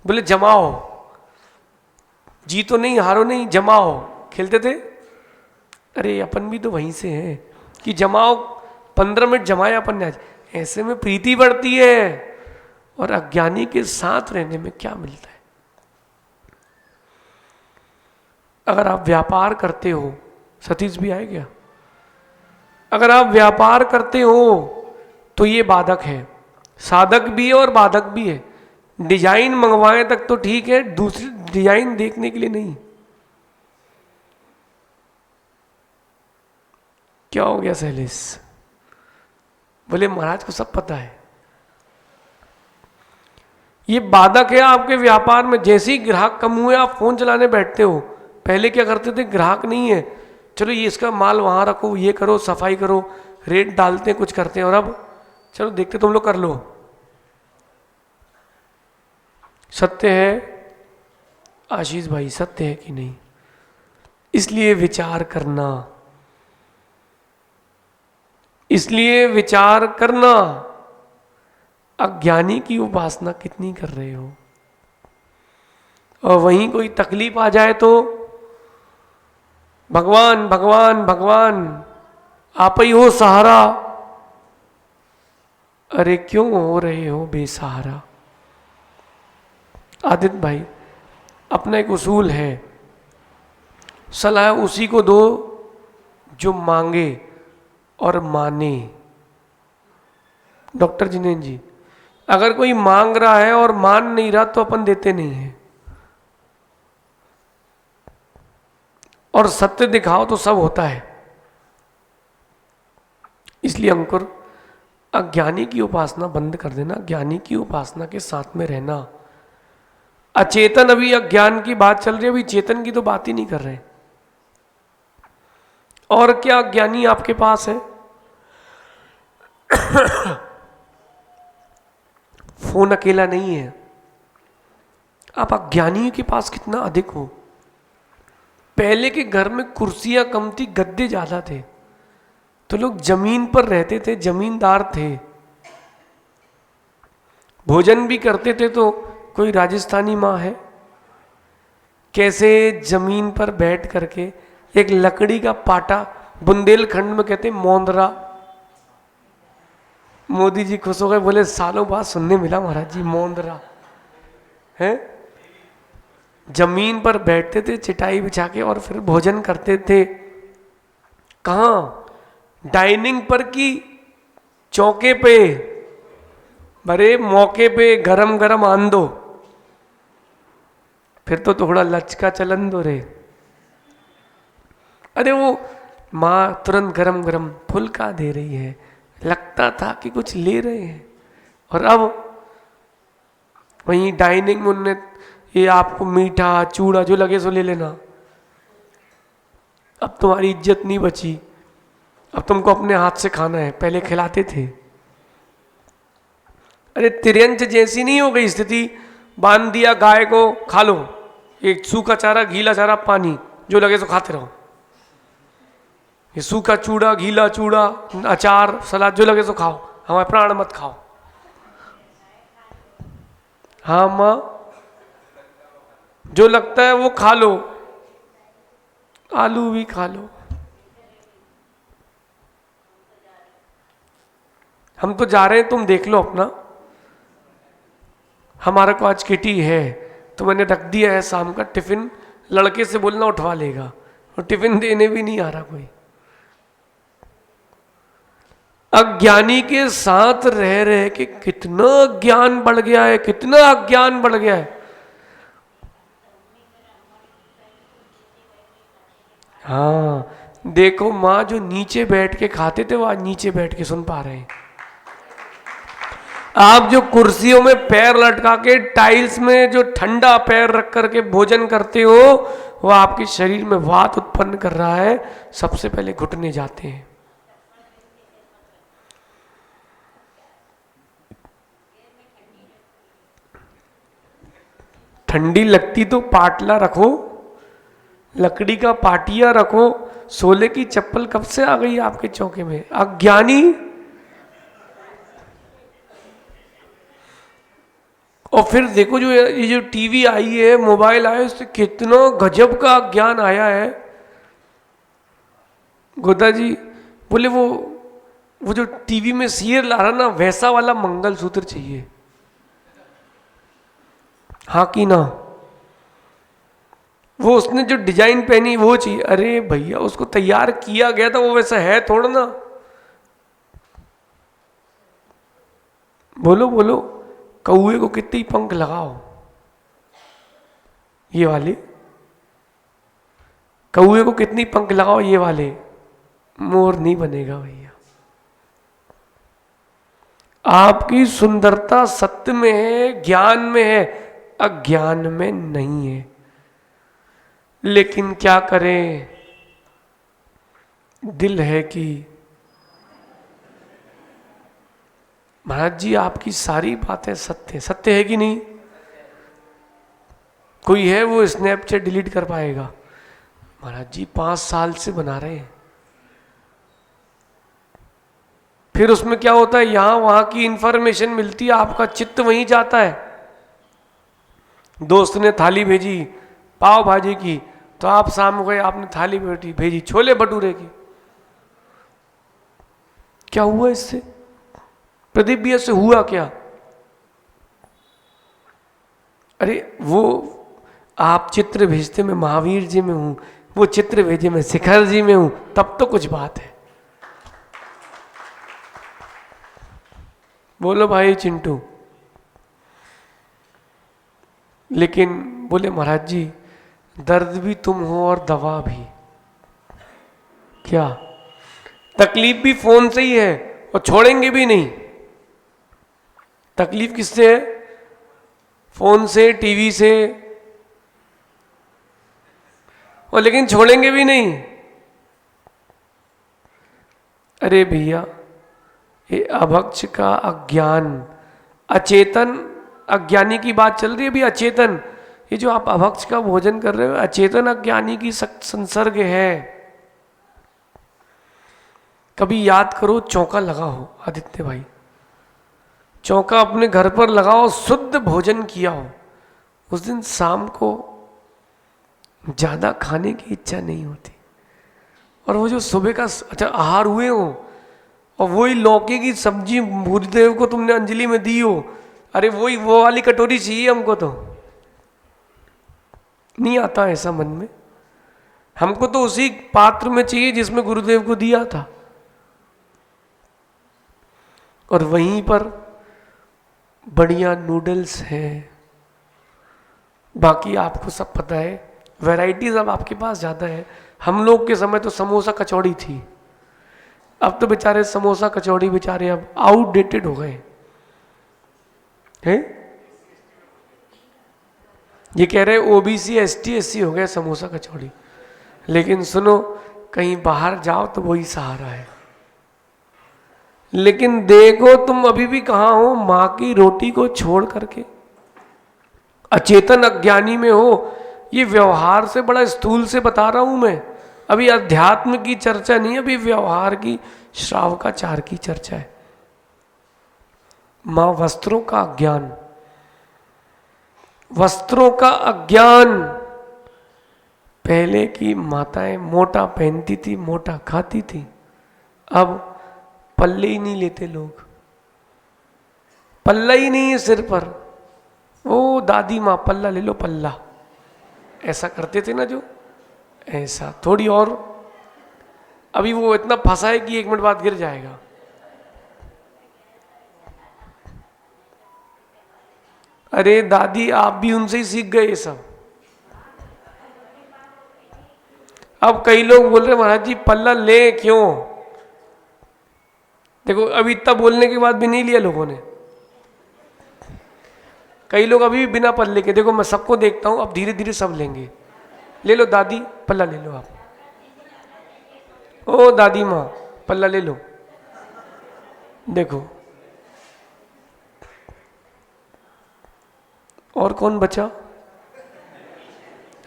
बोले जमाओ, जीतो नहीं हारो नहीं, जमाओ। खेलते थे। अरे अपन भी तो वहीं से हैं कि जमाओ, 15 मिनट जमाए अपन ने आज। ऐसे में प्रीति बढ़ती है। और अज्ञानी के साथ रहने में क्या मिलता है? अगर आप व्यापार करते हो, सतीश भी आए क्या? अगर आप व्यापार करते हो तो ये बाधक है, साधक भी है और बाधक भी है। डिजाइन मंगवाए तक तो ठीक है, दूसरी डिजाइन देखने के लिए नहीं। क्या हो गया सैलिस? बोले महाराज को सब पता है। ये बाधक है आपके व्यापार में। जैसे ही ग्राहक कम हुए आप फोन चलाने बैठते हो। पहले क्या करते थे? ग्राहक नहीं है, चलो ये इसका माल वहां रखो, ये करो, सफाई करो, रेट डालते हैं, कुछ करते हैं। और अब चलो देखते तुम लोग कर लो। सत्य है आशीष भाई? सत्य है कि नहीं? इसलिए विचार करना, इसलिए विचार करना। अज्ञानी की उपासना कितनी कर रहे हो, और वहीं कोई तकलीफ आ जाए तो भगवान भगवान भगवान आप ही हो सहारा। अरे क्यों हो रहे हो बेसहारा। आदित्य भाई, अपना एक उसूल है, सलाह उसी को दो जो मांगे और माने। डॉक्टर जिनेन्द्र जी, अगर कोई मांग रहा है और मान नहीं रहा तो अपन देते नहीं है। और सत्य दिखाओ तो सब होता है। इसलिए अंकुर, अज्ञानी की उपासना बंद कर देना, ज्ञानी की उपासना के साथ में रहना। अचेतन, अभी अज्ञान की बात चल रही है, अभी चेतन की तो बात ही नहीं कर रहे। और क्या ज्ञानी आपके पास है? फोन अकेला नहीं है, आप अज्ञानी के पास कितना अधिक हो। पहले के घर में कुर्सियां कम थी, गद्दे ज्यादा थे, तो लोग जमीन पर रहते थे, जमींदार थे। भोजन भी करते थे तो कोई राजस्थानी माँ है, कैसे जमीन पर बैठ करके एक लकड़ी का पाटा, बुंदेलखंड में कहते मोंदरा। मोदी जी खुश हो गए, बोले सालों बाद सुनने मिला महाराज जी मोंदरा है। जमीन पर बैठते थे चटाई बिछा के और फिर भोजन करते थे। कहाँ? डाइनिंग पर की चौके पे, बड़े मौके पे गरम गरम आन दो, फिर तो थोड़ा लचका चलन दो रे। अरे वो माँ तुरंत गरम गरम फुल्का दे रही है, लगता था कि कुछ ले रहे हैं। और अब वहीं डाइनिंग में उनने ये आपको मीठा चूड़ा जो लगे सो ले लेना। अब तुम्हारी इज्जत नहीं बची, अब तुमको अपने हाथ से खाना है, पहले खिलाते थे। अरे तिरंज जैसी नहीं हो गई स्थिति, बांध दिया गाय को, खा लो, एक सूखा चारा, गीला चारा, पानी, जो लगे सो खाते रहो। ये सूखा चूड़ा, गीला चूड़ा, अचार, सलाद, जो लगे सो खाओ, हमारे प्राण मत खाओ। हाँ माँ, जो लगता है वो खा लो, आलू भी खा लो। हम तो जा रहे हैं, तुम देख लो अपना। हमारा को आज किटी है तो मैंने रख दिया है शाम का टिफिन, लड़के से बोलना उठवा लेगा, और टिफिन देने भी नहीं आ रहा कोई। अज्ञानी के साथ रह रह के कितना ज्ञान बढ़ गया है, कितना अज्ञान बढ़ गया है। हाँ देखो, माँ जो नीचे बैठ के खाते थे वो आज नीचे बैठ के सुन पा रहे हैं। आप जो कुर्सियों में पैर लटका के टाइल्स में जो ठंडा पैर रख करके भोजन करते हो, वो आपके शरीर में वात उत्पन्न कर रहा है। सबसे पहले घुटने जाते हैं। ठंडी लगती तो पाटला रखो, लकड़ी का पाटिया रखो। सोले की चप्पल कब से आ गई आपके चौके में? अज्ञानी। और फिर देखो जो ये जो टीवी आई है, मोबाइल आया, उससे कितना गजब का ज्ञान आया है। गोदा जी बोले वो जो टीवी में सीरियल ला रहा ना, वैसा वाला मंगलसूत्र चाहिए। हाँ कि ना? वो उसने जो डिजाइन पहनी वो चाहिए। अरे भैया, उसको तैयार किया गया था, वो वैसा है थोड़ा ना। बोलो बोलो, कौए को कितने पंख लगाओ, ये वाले कौए को कितनी पंख लगाओ, ये वाले मोर नहीं बनेगा भैया। आपकी सुंदरता सत्य में है, ज्ञान में है, अज्ञान में नहीं है। लेकिन क्या करें, दिल है कि महाराज जी आपकी सारी बातें सत्य सत्य है कि नहीं? कोई है वो स्नैपचैट डिलीट कर पाएगा? महाराज जी 5 साल से बना रहे हैं, फिर उसमें क्या होता है, यहाँ वहाँ की इंफॉर्मेशन मिलती है, आपका चित्त वहीं जाता है। दोस्त ने थाली भेजी पाव भाजी की, तो आप शाम गए, आपने थाली भेजी छोले भटूरे की। क्या हुआ इससे? प्रदीप भैया से हुआ क्या? अरे वो आप चित्र भेजते मैं महावीर जी में हूं, वो चित्र भेजे मैं शिखर जी में हूं, तब तो कुछ बात है। बोलो भाई चिंटू। लेकिन बोले महाराज जी दर्द भी तुम हो और दवा भी। क्या? तकलीफ भी फोन से ही है और छोड़ेंगे भी नहीं। तकलीफ किससे है? फोन से, टीवी से, और लेकिन छोड़ेंगे भी नहीं। अरे भैया ये अभक्ष का अज्ञान, अचेतन अज्ञानी की बात चल रही है भी। अचेतन, ये जो आप अभक्ष का भोजन कर रहे हो, अचेतन अज्ञानी की संसर्ग है। कभी याद करो चौका लगाओ आदित्य भाई, चौका अपने घर पर लगाओ, शुद्ध भोजन किया हो, उस दिन शाम को ज्यादा खाने की इच्छा नहीं होती। और वो जो सुबह का अच्छा आहार हुए हो, और वही लौकी की सब्जी गुरुदेव को तुमने अंजलि में दी हो, अरे वही वो वाली कटोरी चाहिए हमको। तो नहीं आता ऐसा मन में? हमको तो उसी पात्र में चाहिए जिसमें गुरुदेव को दिया था। और वहीं पर बढ़िया नूडल्स हैं, बाकी आपको सब पता है, वैरायटीज अब आपके पास ज़्यादा है। हम लोग के समय तो समोसा कचौड़ी थी, अब तो बेचारे समोसा कचौड़ी बेचारे अब आउटडेटेड हो गए हैं। ये कह रहे ओबीसी एसटी एससी हो गए समोसा कचौड़ी। लेकिन सुनो, कहीं बाहर जाओ तो वही सहारा है। लेकिन देखो तुम अभी भी कहाँ हो, माँ की रोटी को छोड़ करके अचेतन अज्ञानी में हो। ये व्यवहार से बड़ा स्थूल से बता रहा हूं मैं, अभी अध्यात्म की चर्चा नहीं, अभी व्यवहार की, श्रावकाचार की चर्चा है। मां वस्त्रों का अज्ञान, वस्त्रों का अज्ञान। पहले की माताएं मोटा पहनती थी, मोटा खाती थी, अब पल्ले ही नहीं लेते लोग, पल्ला ही नहीं है सिर पर। ओ दादी माँ पल्ला ले लो पल्ला, ऐसा करते थे ना जो, ऐसा थोड़ी और। अभी वो इतना फंसा है कि 1 मिनट बाद गिर जाएगा। अरे दादी आप भी उनसे ही सीख गए ये सब। अब कई लोग बोल रहे महाराज जी पल्ला ले क्यों? देखो अभी इतना बोलने के बाद भी नहीं लिया लोगों ने। कई लोग अभी भी बिना पल्ले के, देखो मैं सबको देखता हूं, अब धीरे धीरे सब लेंगे। ले लो दादी पल्ला ले लो आप, ओ दादी माँ पल्ला ले लो। देखो और कौन बचा?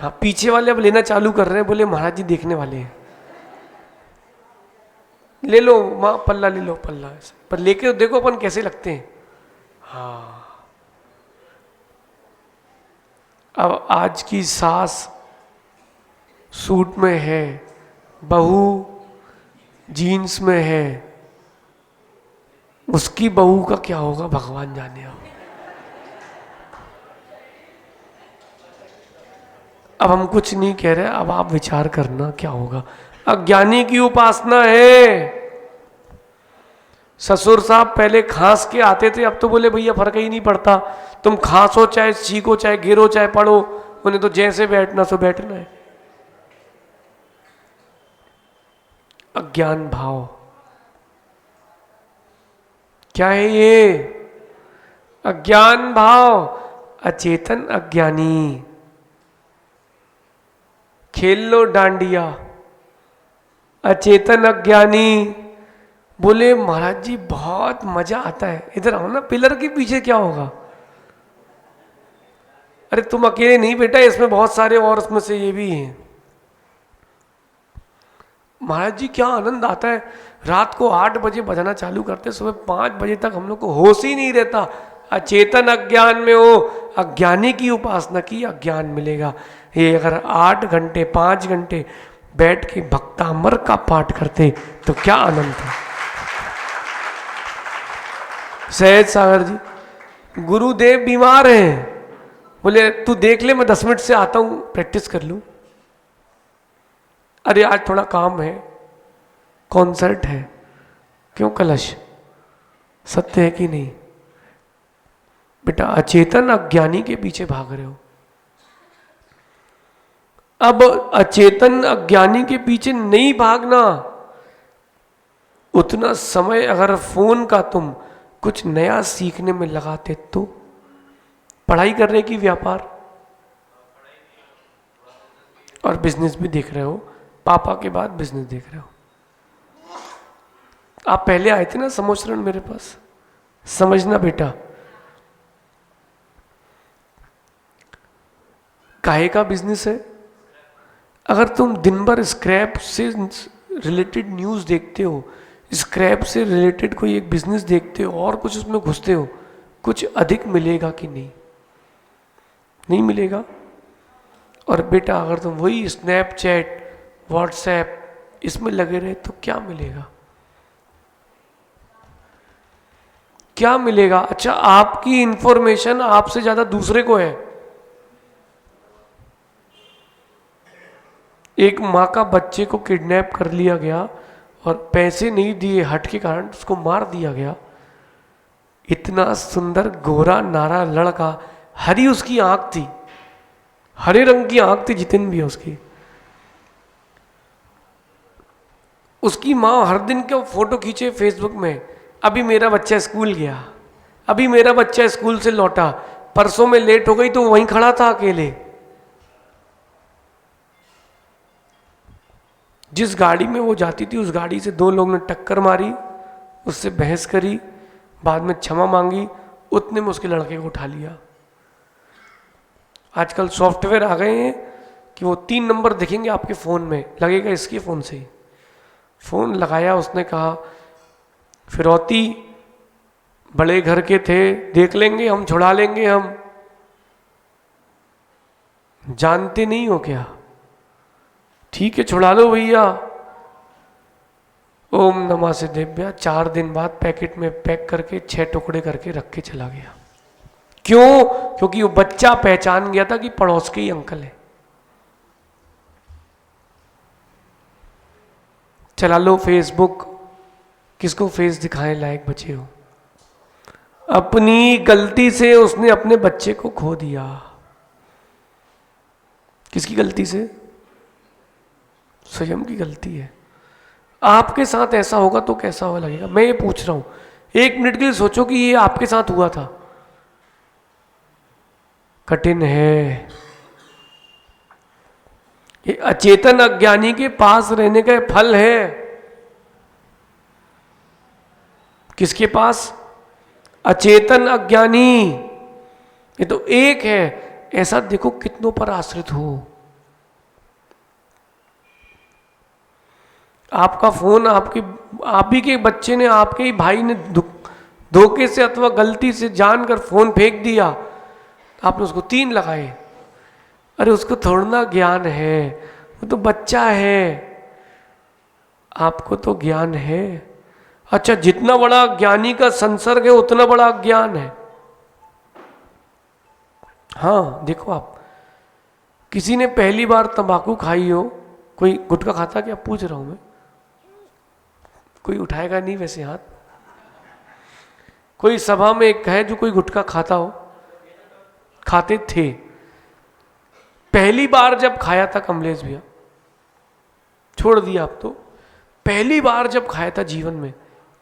हाँ पीछे वाले अब लेना चालू कर रहे हैं, बोले महाराज जी देखने वाले हैं। ले लो माँ पल्ला ले लो पल्ला, पर लेके देखो अपन कैसे लगते हैं। हाँ अब आज की सास सूट में है, बहू जीन्स में है, उसकी बहू का क्या होगा भगवान जाने। अब हम कुछ नहीं कह रहे, अब आप विचार करना क्या होगा। अज्ञानी की उपासना है। ससुर साहब पहले खांस के आते थे, अब तो बोले भैया फर्क ही नहीं पड़ता, तुम खांसो चाहे चीखो चाहे गिरो चाहे पड़ो, उन्हें तो जैसे बैठना सो बैठना है। अज्ञान भाव क्या है ये? अज्ञान भाव, अचेतन अज्ञानी। खेल लो डांडिया, अचेतन अज्ञानी। बोले महाराज जी बहुत मजा आता है, इधर आओ ना, पिलर के पीछे क्या होगा? अरे तुम अकेले नहीं बेटा, इसमें बहुत सारे और उसमें से ये भी हैं। महाराज जी क्या आनंद आता है, रात को 8 बजे बजाना चालू करते, सुबह 5 बजे तक हम लोग को होश ही नहीं रहता। अचेतन अज्ञान में हो, अज्ञानी की उपासना की अज्ञान मिलेगा। ये अगर 8 घंटे 5 घंटे बैठ के भक्तामर का पाठ करते तो क्या आनंद था। सहज सागर जी, गुरुदेव बीमार हैं, बोले तू देख ले, मैं 10 मिनट से आता हूं, प्रैक्टिस कर लूं। अरे आज थोड़ा काम है, कॉन्सर्ट है। क्यों कलश? सत्य है कि नहीं बेटा? अचेतन अज्ञानी के पीछे भाग रहे हो। अब अचेतन अज्ञानी के पीछे नहीं भागना। उतना समय अगर फोन का तुम कुछ नया सीखने में लगाते तो, पढ़ाई कर रहे कि व्यापार और बिजनेस भी देख रहे हो, पापा के बाद बिजनेस देख रहे हो। आप पहले आए थे ना समोचरण मेरे पास, समझना बेटा, काहे का बिजनेस है। अगर तुम दिन भर स्क्रैप से रिलेटेड न्यूज़ देखते हो, स्क्रैप से रिलेटेड कोई एक बिजनेस देखते हो और कुछ उसमें घुसते हो, कुछ अधिक मिलेगा कि नहीं? नहीं मिलेगा। और बेटा अगर तुम वही स्नैपचैट, व्हाट्सएप इसमें लगे रहे तो क्या मिलेगा? क्या मिलेगा? अच्छा, आपकी इंफॉर्मेशन आपसे ज्यादा दूसरे को है। एक माँ का बच्चे को किडनैप कर लिया गया और पैसे नहीं दिए हट के कारण उसको मार दिया गया। इतना सुंदर गोरा नारा लड़का, हरी उसकी आंख थी, हरे रंग की आंख थी जितनी भी है उसकी। उसकी माँ हर दिन के फोटो खींचे फेसबुक में, अभी मेरा बच्चा स्कूल गया, अभी मेरा बच्चा स्कूल से लौटा, परसों में लेट हो गई तो वहीं खड़ा था अकेले। जिस गाड़ी में वो जाती थी उस गाड़ी से 2 लोगों ने टक्कर मारी, उससे बहस करी, बाद में क्षमा मांगी, उतने में उसके लड़के को उठा लिया। आजकल सॉफ्टवेयर आ गए हैं कि वो 3 नंबर दिखेंगे आपके फ़ोन में, लगेगा इसके फ़ोन से ही। फ़ोन लगाया, उसने कहा फिरौती बड़े घर के थे, देख लेंगे हम, छुड़ा लेंगे हम। जानते नहीं हो क्या? ठीक है छुड़ा लो भैया। ओम नमः सिद्धेभ्या 4 दिन बाद पैकेट में पैक करके 6 टुकड़े करके रख के चला गया। क्यों? क्योंकि वो बच्चा पहचान गया था कि पड़ोस के ही अंकल है। चला लो फेसबुक, किसको फेस दिखाने लायक बचे हो? अपनी गलती से उसने अपने बच्चे को खो दिया। किसकी गलती से? स्वयं की गलती है। आपके साथ ऐसा होगा तो कैसा हो लगेगा? मैं ये पूछ रहा हूं, 1 मिनट के लिए सोचो कि ये आपके साथ हुआ था। कठिन है। ये अचेतन अज्ञानी के पास रहने का फल है। किसके पास? अचेतन अज्ञानी। ये तो एक है, ऐसा देखो कितनों पर आश्रित हो। आपका फोन आप ही के बच्चे ने, आपके ही भाई ने धोखे से अथवा गलती से जानकर फोन फेंक दिया, आपने उसको 3 लगाए। अरे उसको थोड़ा ना ज्ञान है, वो तो बच्चा है। आपको तो ज्ञान है। अच्छा, जितना बड़ा ज्ञानी का संसर्ग है उतना बड़ा ज्ञान है। हाँ देखो, आप किसी ने पहली बार तंबाकू खाई हो, कोई गुटखा खाता? क्या पूछ रहा हूं मैं, कोई उठाएगा नहीं वैसे हाथ। कोई सभा में एक है जो कोई गुटखा खाता हो? खाते थे। पहली बार जब खाया था कमलेश भैया, छोड़ दिया अब तो, पहली बार जब खाया था जीवन में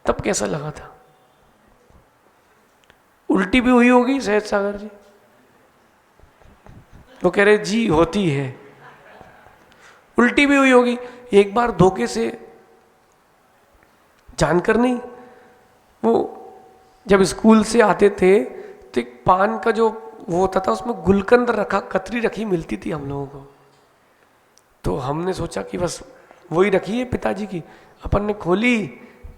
तब कैसा लगा था? उल्टी भी हुई होगी सहज सागर जी? वो कह रहे जी होती है। उल्टी भी हुई होगी। एक बार धोखे से, जानकर नहीं, वो जब स्कूल से आते थे तो एक पान का जो वो होता था उसमें गुलकंद रखा, कतरी रखी मिलती थी हम लोगों को। तो हमने सोचा कि बस वही रखी है पिताजी की। अपन ने खोली,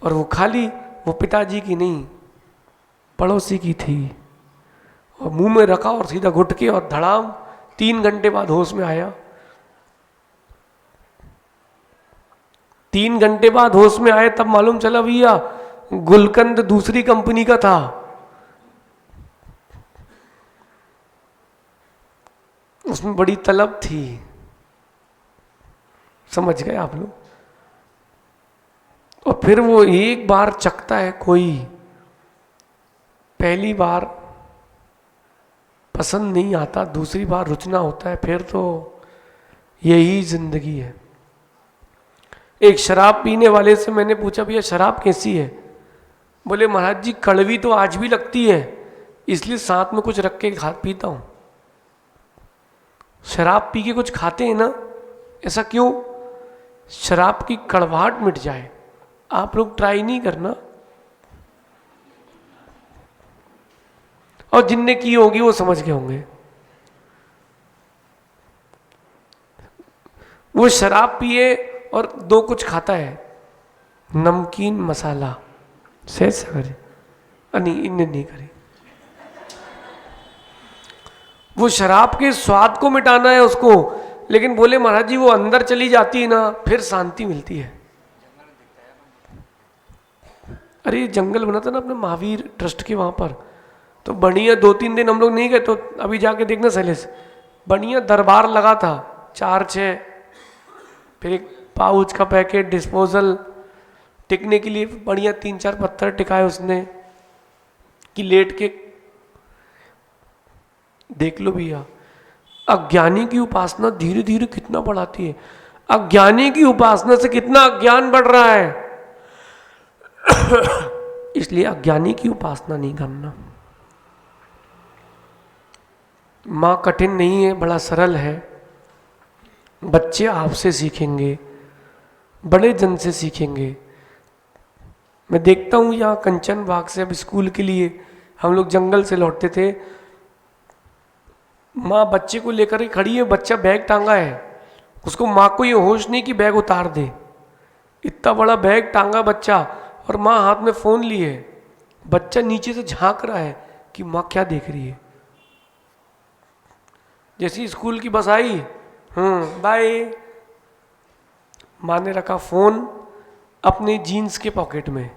और वो खाली वो पिताजी की नहीं, पड़ोसी की थी। और मुंह में रखा और सीधा घुट के और धड़ाम 3 घंटे बाद होश में आया। 3 घंटे बाद होश में आए तब मालूम चला भैया गुलकंद दूसरी कंपनी का था। उसमें बड़ी तलब थी, समझ गए आप लोग। और फिर वो एक बार चखता है कोई, पहली बार पसंद नहीं आता, दूसरी बार रुचना होता है, फिर तो यही जिंदगी है। एक शराब पीने वाले से मैंने पूछा भैया शराब कैसी है? बोले महाराज जी कड़वी तो आज भी लगती है, इसलिए साथ में कुछ रख के पीता हूं। शराब पी के कुछ खाते हैं ना, ऐसा क्यों? शराब की कड़वाहट मिट जाए। आप लोग ट्राई नहीं करना, और जिनने की होगी वो समझ गए होंगे। वो शराब पिए और 2 कुछ खाता है, नमकीन मसाला सहज करे, नहीं इन्हें नहीं करे। वो शराब के स्वाद को मिटाना है उसको, लेकिन बोले महाराज जी वो अंदर चली जाती है ना, फिर शांति मिलती है। अरे जंगल बना था ना अपने महावीर ट्रस्ट के वहां पर, तो बढ़िया 2-3 दिन हम लोग नहीं गए, तो अभी जाके देखना शैलेश, बढ़िया दरबार लगा था 4-6, फिर एक पाउच का पैकेट, डिस्पोजल टिकने के लिए बढ़िया 3-4 पत्थर टिकाए उसने कि लेट के देख लो भैया। अज्ञानी की उपासना धीरे धीरे कितना बढ़ाती है, अज्ञानी की उपासना से कितना अज्ञान बढ़ रहा है। इसलिए अज्ञानी की उपासना नहीं करना। मां कठिन नहीं है, बड़ा सरल है। बच्चे आपसे सीखेंगे, बड़े जन से सीखेंगे। मैं देखता हूं यहाँ कंचन बाग से अब स्कूल के लिए हम लोग जंगल से लौटते थे, माँ बच्चे को लेकर खड़ी है, बच्चा बैग टांगा है, उसको माँ को ये होश नहीं कि बैग उतार दे। इतना बड़ा बैग टांगा बच्चा और माँ हाथ में फोन लिए, बच्चा नीचे से झांक रहा है कि माँ क्या देख रही है। जैसी स्कूल की बस आई, बाय, माँ ने रखा फोन अपने जीन्स के पॉकेट में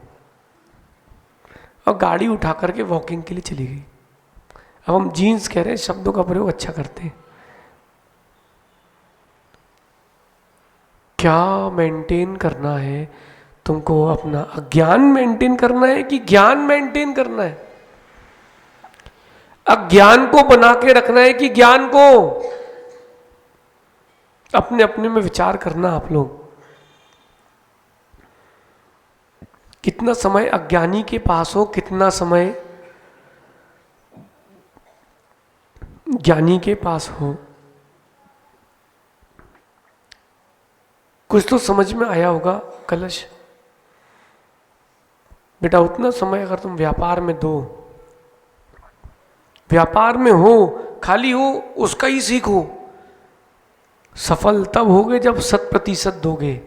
और गाड़ी उठा करके वॉकिंग के लिए चली गई। अब हम जीन्स कह रहे हैं, शब्दों का प्रयोग अच्छा करते हैं। क्या मेंटेन करना है तुमको? अपना अज्ञान मेंटेन करना है कि ज्ञान मेंटेन करना है? अज्ञान को बना के रखना है कि ज्ञान को? अपने अपने में विचार करना आप लोग। कितना समय अज्ञानी के पास हो, कितना समय ज्ञानी के पास हो। कुछ तो समझ में आया होगा कलश बेटा। उतना समय अगर तुम व्यापार में दो, व्यापार में हो, खाली हो, उसका ही सीखो। सफल तब होगे जब 100% दोगे।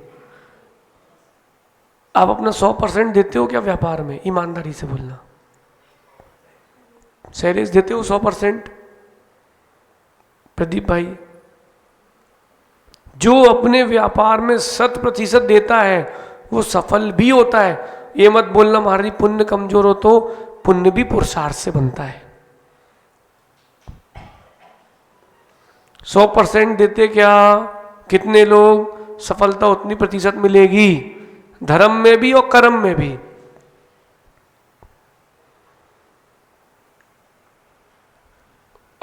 आप अपना 100% देते हो क्या व्यापार में? ईमानदारी से बोलना। शैलेश देते हो 100%? प्रदीप भाई, जो अपने व्यापार में 100% देता है वो सफल भी होता है। ये मत बोलना महाराज पुण्य कमजोर हो, तो पुण्य भी पुरुषार्थ से बनता है। 100% देते क्या? कितने लोग? सफलता उतनी प्रतिशत मिलेगी, धर्म में भी और कर्म में भी।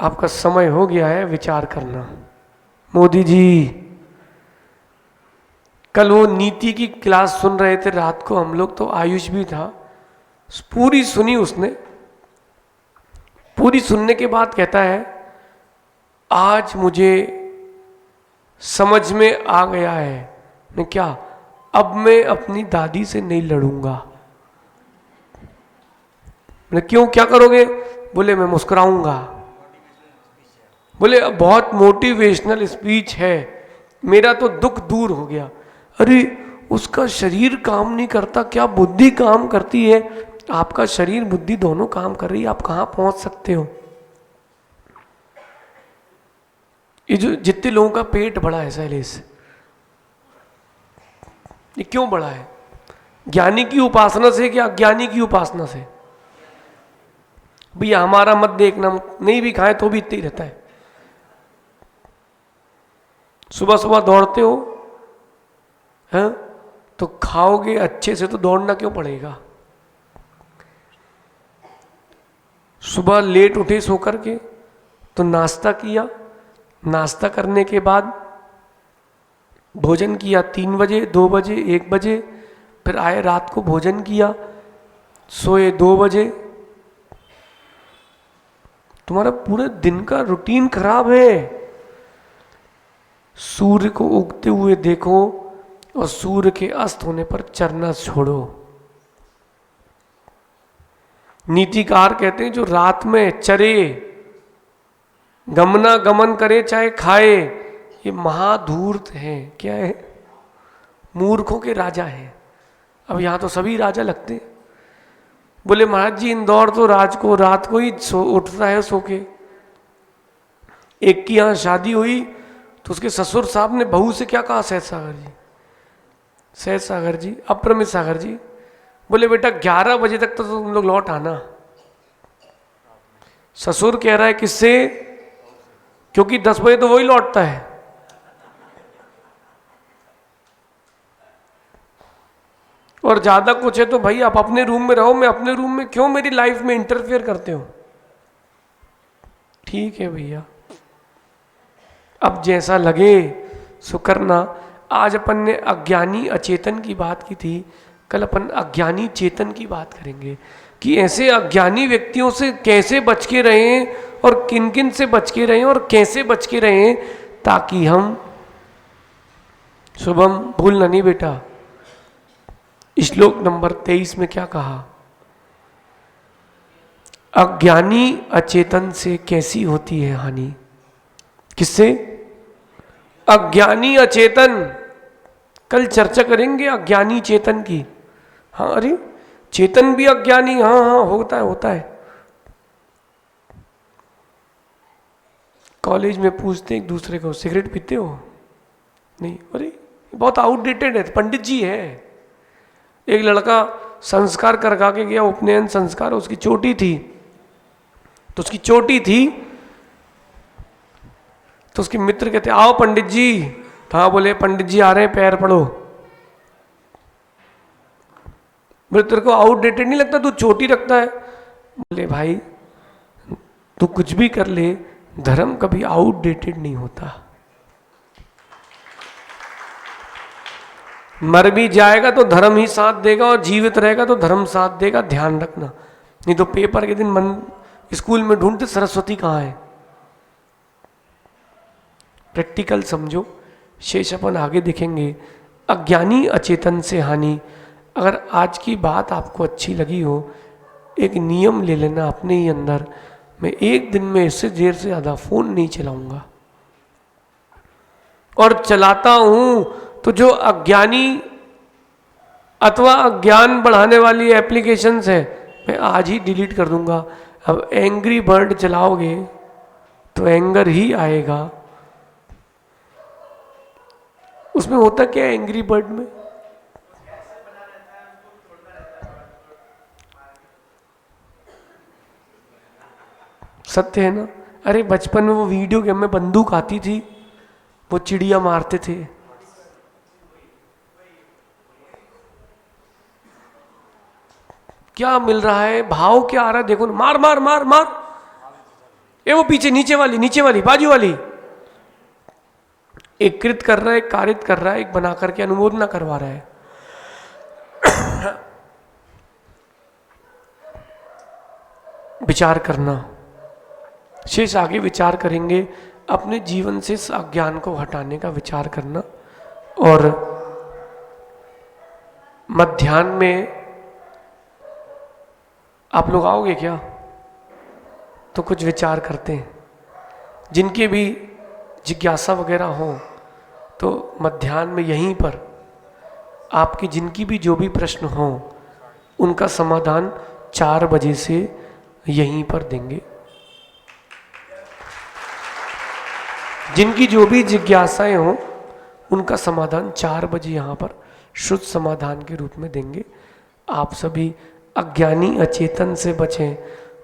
आपका समय हो गया है विचार करना। मोदी जी कल वो नीति की क्लास सुन रहे थे रात को हम लोग, तो आयुष भी था, पूरी सुनी उसने। पूरी सुनने के बाद कहता है आज मुझे समझ में आ गया है। मैं क्या? अब मैं अपनी दादी से नहीं लड़ूंगा। मैं क्यों, क्या करोगे? बोले मैं मुस्कुराऊंगा। बोले बहुत मोटिवेशनल स्पीच है, मेरा तो दुख दूर हो गया। अरे उसका शरीर काम नहीं करता, क्या बुद्धि काम करती है? आपका शरीर बुद्धि दोनों काम कर रही है, आप कहाँ पहुंच सकते हो? ये जो जितने लोगों का पेट बड़ा है शैलेश, ये क्यों बड़ा है? ज्ञानी की उपासना से कि अज्ञानी की उपासना से? भैया हमारा मत देखना, नहीं भी खाए तो भी इतना ही रहता है। सुबह सुबह दौड़ते हो हैं, तो खाओगे अच्छे से तो दौड़ना क्यों पड़ेगा? सुबह लेट उठे सो करके तो नाश्ता किया, नाश्ता करने के बाद भोजन किया 3 बजे, 2 बजे, 1 बजे, फिर आए रात को भोजन किया, सोए 2 बजे। तुम्हारा पूरे दिन का रूटीन खराब है। सूर्य को उगते हुए देखो और सूर्य के अस्त होने पर चरना छोड़ो। नीतिकार कहते हैं जो रात में चरे, गमना गमन करे चाहे खाए, ये महाधूर्त हैं। क्या है? मूर्खों के राजा हैं। अब यहाँ तो सभी राजा लगते हैं। बोले महाराज जी इंदौर तो रात को ही उठता है सो के। एक की यहाँ शादी हुई तो उसके ससुर साहब ने बहू से क्या कहा? सहज सागर जी, अप्रमित सागर जी, बोले बेटा 11 बजे तक तो तुम लोग लौट आना। ससुर कह रहा है किससे? क्योंकि 10 बजे तो वही लौटता है। और ज्यादा कुछ है तो भाई आप अपने रूम में रहो, मैं अपने रूम में, क्यों मेरी लाइफ में इंटरफेयर करते हो? ठीक है भैया, अब जैसा लगे सो करना। आज अपन ने अज्ञानी अचेतन की बात की थी, कल अपन अज्ञानी चेतन की बात करेंगे कि ऐसे अज्ञानी व्यक्तियों से कैसे बच के रहें और किन किन से बच के रहें और कैसे बच के रहें, ताकि हम शुभम भूलना नहीं बेटा। श्लोक नंबर 23 में क्या कहा? अज्ञानी अचेतन से कैसी होती है हानि? किससे? अज्ञानी अचेतन। कल चर्चा करेंगे अज्ञानी चेतन की। हाँ, अरे चेतन भी अज्ञानी, हाँ हाँ होता है। कॉलेज में पूछते एक दूसरे को सिगरेट पीते हो? नहीं। अरे बहुत आउटडेटेड है, पंडित जी है। एक लड़का संस्कार करवा के गया, उपनयन संस्कार, उसकी चोटी थी, तो उसके मित्र कहते आओ पंडित जी। हाँ, बोले पंडित जी आ रहे हैं, पैर पड़ो। बोले तेरे को आउटडेटेड नहीं लगता, तू चोटी रखता है? बोले भाई तू कुछ भी कर ले, धर्म कभी आउटडेटेड नहीं होता। मर भी जाएगा तो धर्म ही साथ देगा, और जीवित रहेगा तो धर्म साथ देगा, ध्यान रखना। नहीं तो पेपर के दिन मन स्कूल में ढूंढते सरस्वती कहाँ है। प्रैक्टिकल समझो, शेष अपन आगे देखेंगे। अज्ञानी अचेतन से हानि। अगर आज की बात आपको अच्छी लगी हो, एक नियम ले लेना अपने ही अंदर, मैं एक दिन में इससे देर से ज़्यादा फ़ोन नहीं चलाऊंगा। और चलाता हूं तो जो अज्ञानी अथवा अज्ञान बढ़ाने वाली एप्लीकेशंस है, मैं आज ही डिलीट कर दूंगा। अब एंग्री बर्ड चलाओगे तो एंगर ही आएगा। उसमें होता क्या है एंग्री बर्ड में? सत्य है ना? अरे बचपन में वो वीडियो गेम में बंदूक आती थी, वो चिड़िया मारते थे। क्या मिल रहा है? भाव क्या आ रहा है? देखो ना, मार मार मार मार। ये वो पीछे नीचे वाली बाजू वाली एक कृत कर रहा है, एक कारित कर रहा है, एक बना करके अनुमोदना करवा रहा है। विचार करना, शेष आगे विचार करेंगे। अपने जीवन से इस अज्ञान को हटाने का विचार करना। और मध्याह्न में आप लोग आओगे क्या? तो कुछ विचार करते हैं। जिनके भी जिज्ञासा वगैरह हो तो मध्याह्न में यहीं पर आपके जिनकी भी जो भी प्रश्न हो उनका समाधान 4 बजे से यहीं पर देंगे। जिनकी जो भी जिज्ञासाएं हो उनका समाधान 4 बजे यहाँ पर शुद्ध समाधान के रूप में देंगे। आप सभी अज्ञानी अचेतन से बचें।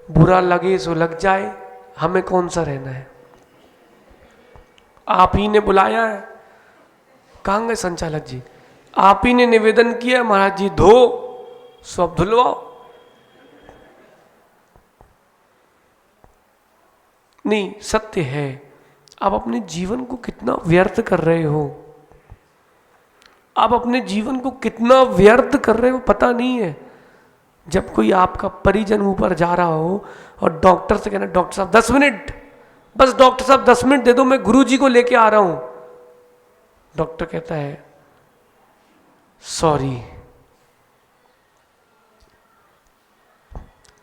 बुरा लगे सो लग जाए, हमें कौन सा रहना है। आप ही ने बुलाया है। कहाँ गए संचालक जी? आप ही ने निवेदन किया महाराज जी धो, सो अब धुलवाओ। नहीं, सत्य है। आप अपने जीवन को कितना व्यर्थ कर रहे हो, आप अपने जीवन को कितना व्यर्थ कर रहे हो पता नहीं है। जब कोई आपका परिजन ऊपर जा रहा हो और डॉक्टर से कहना डॉक्टर साहब 10 मिनट, बस डॉक्टर साहब 10 मिनट दे दो, मैं गुरुजी को लेके आ रहा हूं। डॉक्टर कहता है सॉरी।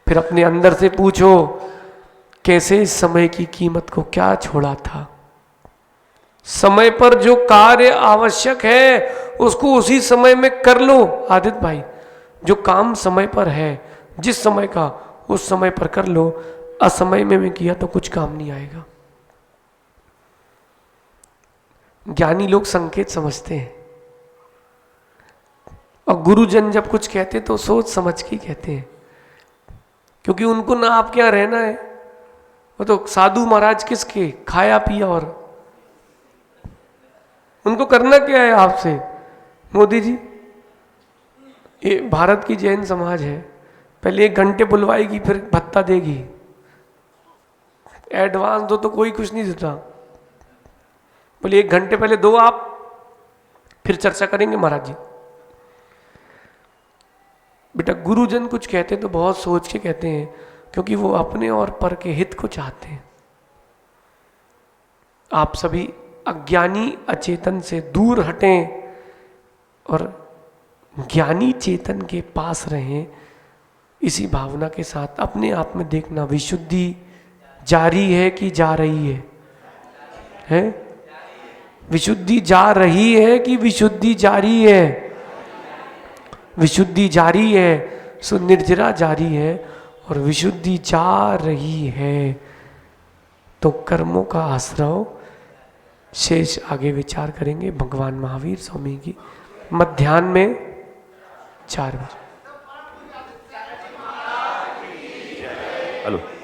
फिर अपने अंदर से पूछो कैसे इस समय की कीमत को क्या छोड़ा था। समय पर जो कार्य आवश्यक है उसको उसी समय में कर लो। आदित्य भाई, जो काम समय पर है, जिस समय का उस समय पर कर लो। असमय में किया तो कुछ काम नहीं आएगा। ज्ञानी लोग संकेत समझते हैं और गुरुजन जब कुछ कहते तो सोच समझ के कहते हैं, क्योंकि उनको ना आपके यहां रहना है। वो तो साधु महाराज किसके, खाया पिया, और उनको करना क्या है आपसे। मोदी जी, ये भारत की जैन समाज है, पहले 1 घंटे बुलवाएगी फिर भत्ता देगी। एडवांस दो तो कोई कुछ नहीं देता, बोले 1 घंटे पहले दो आप, फिर चर्चा करेंगे महाराज जी। बेटा गुरुजन कुछ कहते तो बहुत सोच के कहते हैं, क्योंकि वो अपने और पर के हित को चाहते हैं। आप सभी अज्ञानी अचेतन से दूर हटें और ज्ञानी चेतन के पास रहें। इसी भावना के साथ अपने आप में देखना, विशुद्धि जारी है कि जा रही है? है? विशुद्धि जा रही है कि विशुद्धि जारी है? विशुद्धि जारी है, सो निर्जरा जारी है, और विशुद्धि जा रही है तो कर्मों का आश्रय। शेष आगे विचार करेंगे भगवान महावीर स्वामी की मध्याह्न में 4 बजे।
हेलो।